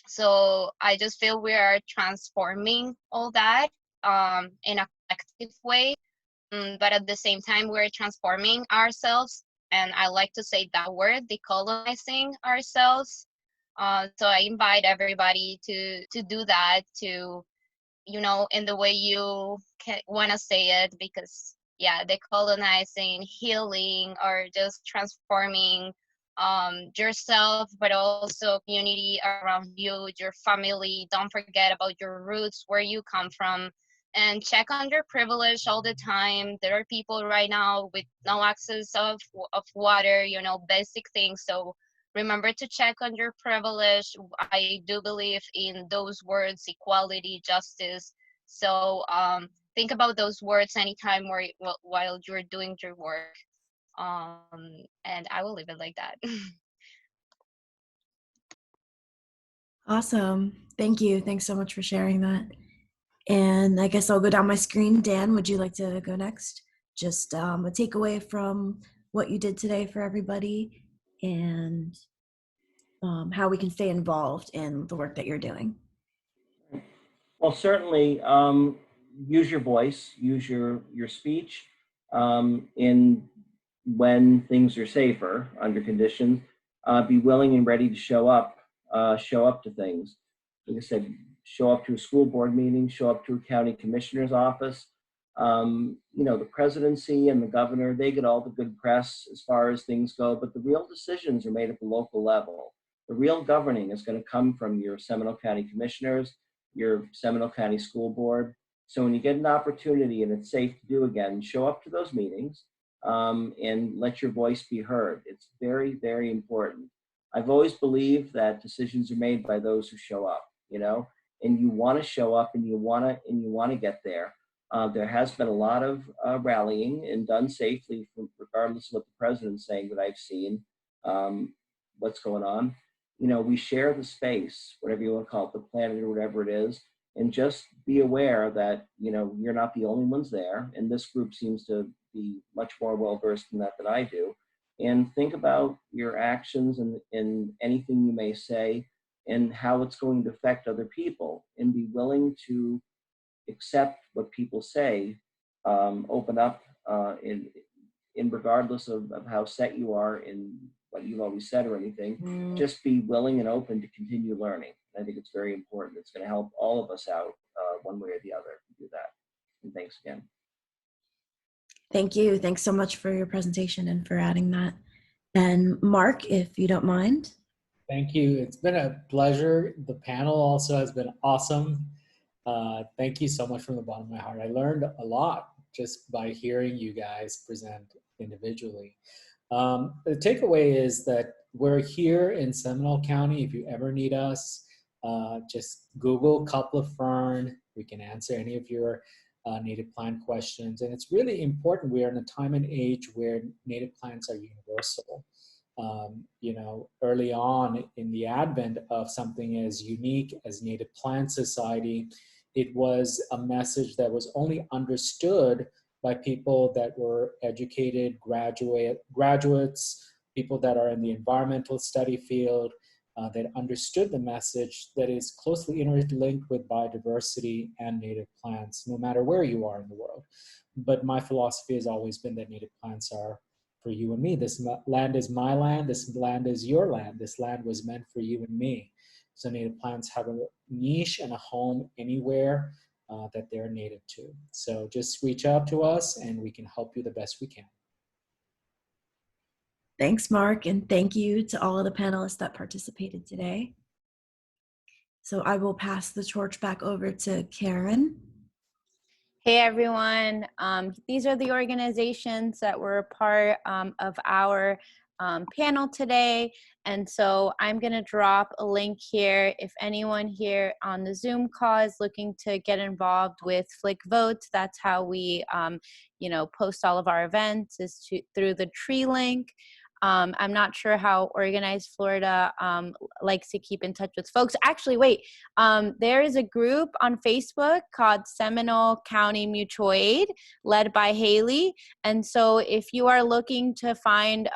So I just feel we are transforming all that in a collective way, but at the same time we're transforming ourselves, and I like to say that word, decolonizing ourselves. So I invite everybody to do that, to, you know, in the way you want to say it, because yeah, decolonizing, healing, or just transforming yourself, but also community around you, your family. Don't forget about your roots, where you come from, and check on your privilege all the time. There are people right now with no access of water, you know, basic things. So remember to check on your privilege. I do believe in those words: equality, justice. So think about those words anytime while you're doing your work. And I will leave it like that. Awesome. Thank you. Thanks so much for sharing that. And I guess I'll go down my screen. Dan, would you like to go next? Just a takeaway from what you did today for everybody, and how we can stay involved in the work that you're doing. Well, certainly use your voice, use your speech in when things are safer under conditions. Be willing and ready to show up to things. Like I said, show up to a school board meeting, show up to a county commissioner's office. You know, the presidency and the governor, they get all the good press as far as things go, but the real decisions are made at the local level. The real governing is going to come from your Seminole County commissioners, your Seminole County School Board. So when you get an opportunity and it's safe to do again, show up to those meetings and let your voice be heard. It's very, very important. I've always believed that decisions are made by those who show up, you know, and you want to show up and you want to get there. There has been a lot of rallying and done safely, regardless of what the president's saying, that I've seen. What's going on? You know, we share the space, whatever you want to call it, the planet or whatever it is, and just be aware that, you know, you're not the only ones there. And this group seems to be much more well-versed in that than I do. And think about your actions and anything you may say and how it's going to affect other people, and be willing to accept what people say, open up, and in regardless of how set you are in what you've always said or anything, just be willing and open to continue learning. I think it's very important. It's going to help all of us out one way or the other to do that. And thanks again. Thank you. Thanks so much for your presentation and for adding that. And Mark, if you don't mind. Thank you. It's been a pleasure. The panel also has been awesome. Thank you so much from the bottom of my heart. I learned a lot just by hearing you guys present individually. The takeaway is that we're here in Seminole County. If you ever need us, just Google Cuplet Fern. We can answer any of your native plant questions. And it's really important. We are in a time and age where native plants are universal. You know, early on in the advent of something as unique as Native Plant Society, it was a message that was only understood by people that were educated, graduates, people that are in the environmental study field, that understood the message that is closely interlinked with biodiversity and native plants, no matter where you are in the world. But my philosophy has always been that native plants are for you and me. This land is my land, this land is your land, this land was meant for you and me. So native plants have a niche and a home anywhere that they're native to. So just reach out to us and we can help you the best we can. Thanks, Mark, and thank you to all of the panelists that participated today. So I will pass the torch back over to Karen. Hey everyone, these are the organizations that were a part of our panel today. And so I'm gonna drop a link here. If anyone here on the Zoom call is looking to get involved with Flick Votes, that's how we you know, post all of our events is through the tree link. I'm not sure how Organized Florida likes to keep in touch with folks. Actually, wait, there is a group on Facebook called Seminole County Mutual Aid, led by Haley. And so if you are looking to find,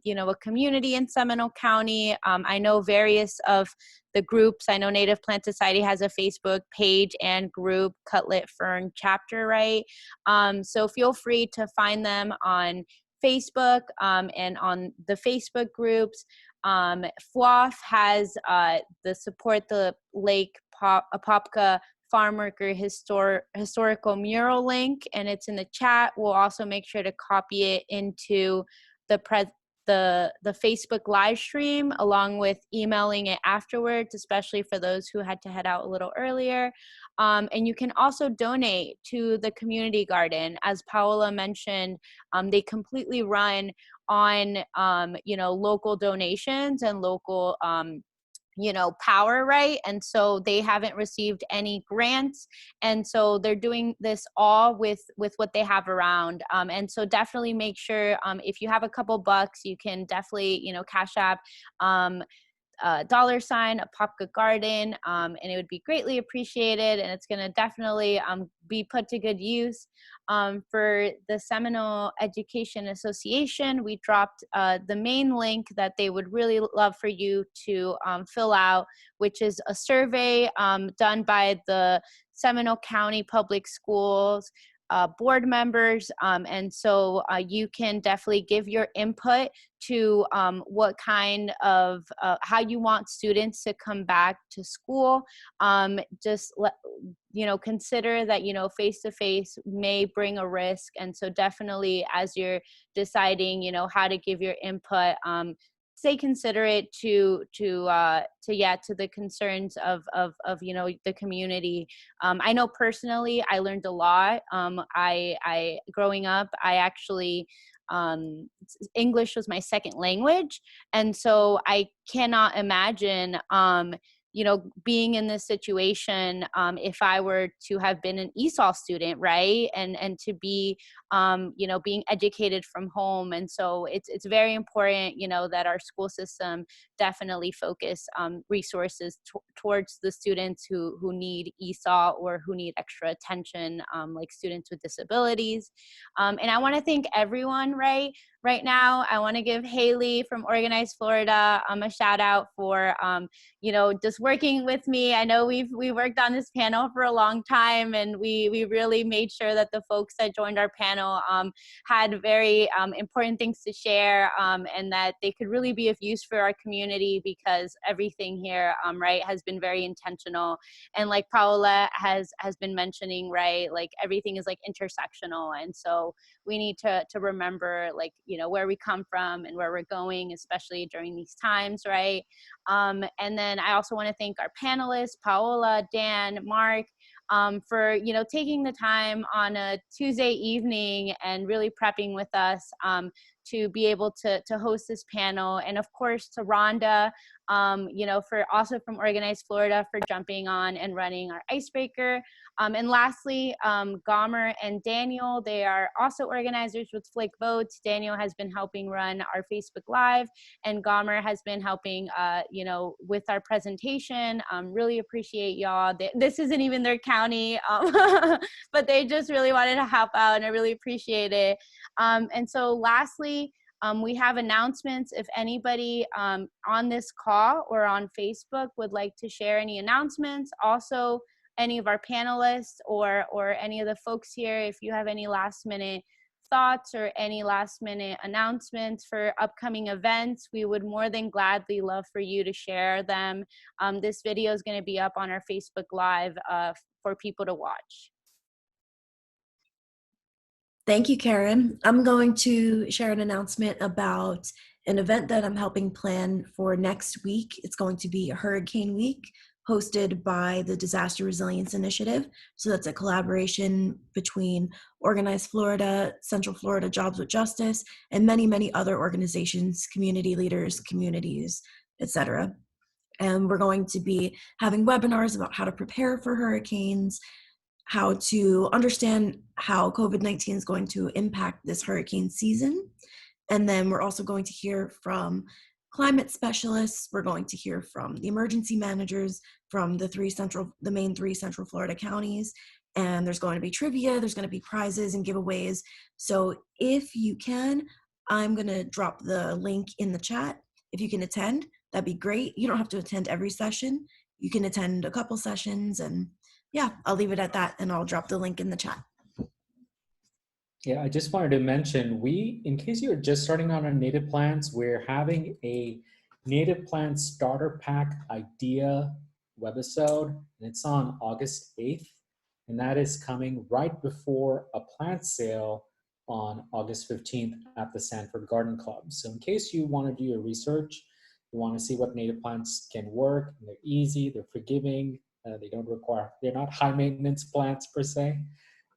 you know, a community in Seminole County, I know various of the groups, I know Native Plant Society has a Facebook page and group, Cuplet Fern chapter, right? So feel free to find them on Facebook and on the Facebook groups. FWAF has the Support the Lake Apopka Farm Worker Historical Mural link, and it's in the chat. We'll also make sure to copy it into the Facebook live stream, along with emailing it afterwards, especially for those who had to head out a little earlier. And you can also donate to the community garden. As Paola mentioned, they completely run on, you know, local donations and local, you know, power, right? And so they haven't received any grants. And so they're doing this all with what they have around. And so definitely make sure, if you have a couple bucks, you can definitely, you know, Cash App, $, Apopka Garden, and it would be greatly appreciated, and it's going to definitely be put to good use. For the Seminole Education Association, we dropped the main link that they would really love for you to fill out, which is a survey done by the Seminole County Public Schools board members, and so you can definitely give your input to what kind of how you want students to come back to school. Just you know, consider that, you know, face-to-face may bring a risk, and so definitely as you're deciding, you know, how to give your input, stay considerate to the concerns of you know, the community. I know personally I learned a lot. I growing up, I actually English was my second language, and so I cannot imagine you know, being in this situation if I were to have been an ESOL student, right? And to be, you know, being educated from home. And so it's very important, you know, that our school system definitely focus resources towards the students who need ESOL or who need extra attention, like students with disabilities. And I want to thank everyone, right? right now, I want to give Haley from Organized Florida a shout out for, just working with me. I know we worked on this panel for a long time, and we really made sure that the folks that joined our panel had very important things to share, and that they could really be of use for our community, because everything here, right, has been very intentional. And like Paola has been mentioning, right, like everything is like intersectional. And so we need to remember, like, where we come from and where we're going, especially during these times, right? And then I also want to thank our panelists, Paola, Dan, Mark, for taking the time on a Tuesday evening and really prepping with us to be able to host this panel. And of course to Rhonda, for also from Organized Florida, for jumping on and running our icebreaker. And lastly, Gomer and Daniel, they are also organizers with Flick Votes. Daniel has been helping run our Facebook Live, and Gomer has been helping, with our presentation. Really appreciate y'all. This isn't even their county, but they just really wanted to help out, and I really appreciate it. And so lastly, we have announcements. If anybody on this call or on Facebook would like to share any announcements, also any of our panelists or any of the folks here, if you have any last minute thoughts or any last minute announcements for upcoming events, we would more than gladly love for you to share them. This video is going to be up on our Facebook Live for people to watch. Thank you, Karen. I'm going to share an announcement about an event that I'm helping plan for next week. It's going to be Hurricane Week, hosted by the Disaster Resilience Initiative. So that's a collaboration between Organized Florida, Central Florida Jobs with Justice, and many, many other organizations, community leaders, communities, etc. And we're going to be having webinars about how to prepare for hurricanes, how to understand how COVID-19 is going to impact this hurricane season. And then we're also going to hear from climate specialists. We're going to hear from the emergency managers from the main three Central Florida counties. And there's going to be trivia, there's going to be prizes and giveaways. So if you can, I'm going to drop the link in the chat. If you can attend, that'd be great. You don't have to attend every session. You can attend a couple sessions, and yeah, I'll leave it at that, and I'll drop the link in the chat. Yeah, I just wanted to mention, in case you're just starting out on native plants, we're having a native plant starter pack idea webisode, and it's on August 8th, and that is coming right before a plant sale on August 15th at the Sanford Garden Club. So in case you want to do your research, you want to see what native plants can work, and they're easy, they're forgiving, they're not high maintenance plants per se.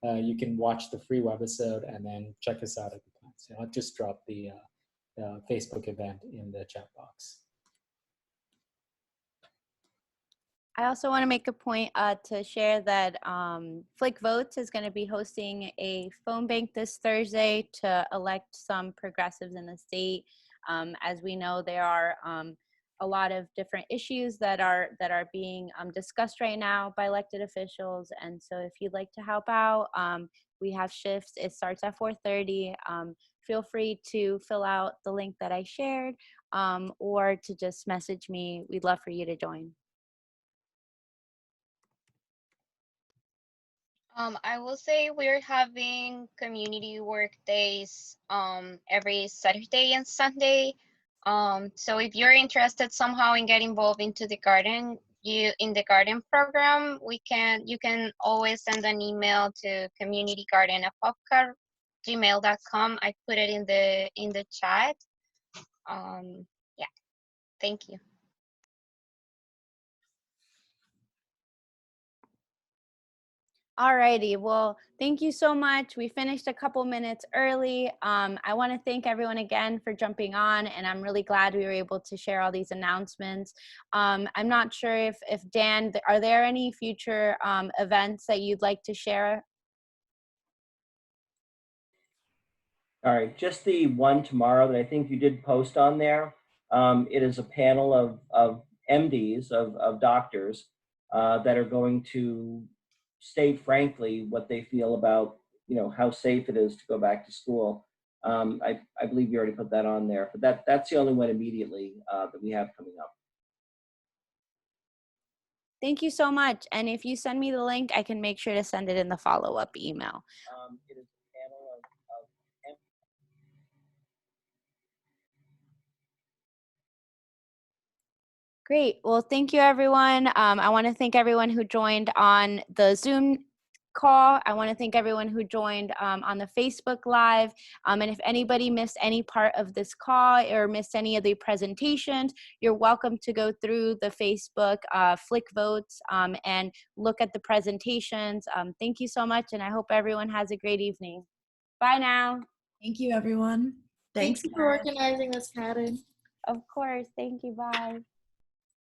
You can watch the free webisode and then check us out at the plants. So I'll just drop the Facebook event in the chat box. I also want to make a point to share that Flick Votes is going to be hosting a phone bank this Thursday to elect some progressives in the state. As we know, there are a lot of different issues that are being discussed right now by elected officials. And so if you'd like to help out, we have shifts. It starts at 4:30. Feel free to fill out the link that I shared, or to just message me. We'd love for you to join. I will say we're having community work days every Saturday and Sunday. So if you're interested somehow in getting involved into the garden, in the garden program, you can always send an email to communitygarden@popcar@gmail.com. I put it in the chat. Yeah, thank you. Alrighty, well, thank you so much. We finished a couple minutes early. I want to thank everyone again for jumping on, and I'm really glad we were able to share all these announcements. I'm not sure if Dan, are there any future events that you'd like to share? All right, just the one tomorrow that I think you did post on there. It is a panel of MDs, of doctors that are going to state frankly what they feel about, how safe it is to go back to school. I believe you already put that on there, but that's the only one immediately that we have coming up. Thank you so much. And if you send me the link, I can make sure to send it in the follow-up email. It is a panel of Great. Well, thank you, everyone. I want to thank everyone who joined on the Zoom call. I want to thank everyone who joined on the Facebook Live. And if anybody missed any part of this call or missed any of the presentations, you're welcome to go through the Facebook Flick Votes and look at the presentations. Thank you so much, and I hope everyone has a great evening. Bye now. Thank you, everyone. Thanks. Thank you for organizing this, Karen. Of course. Thank you. Bye.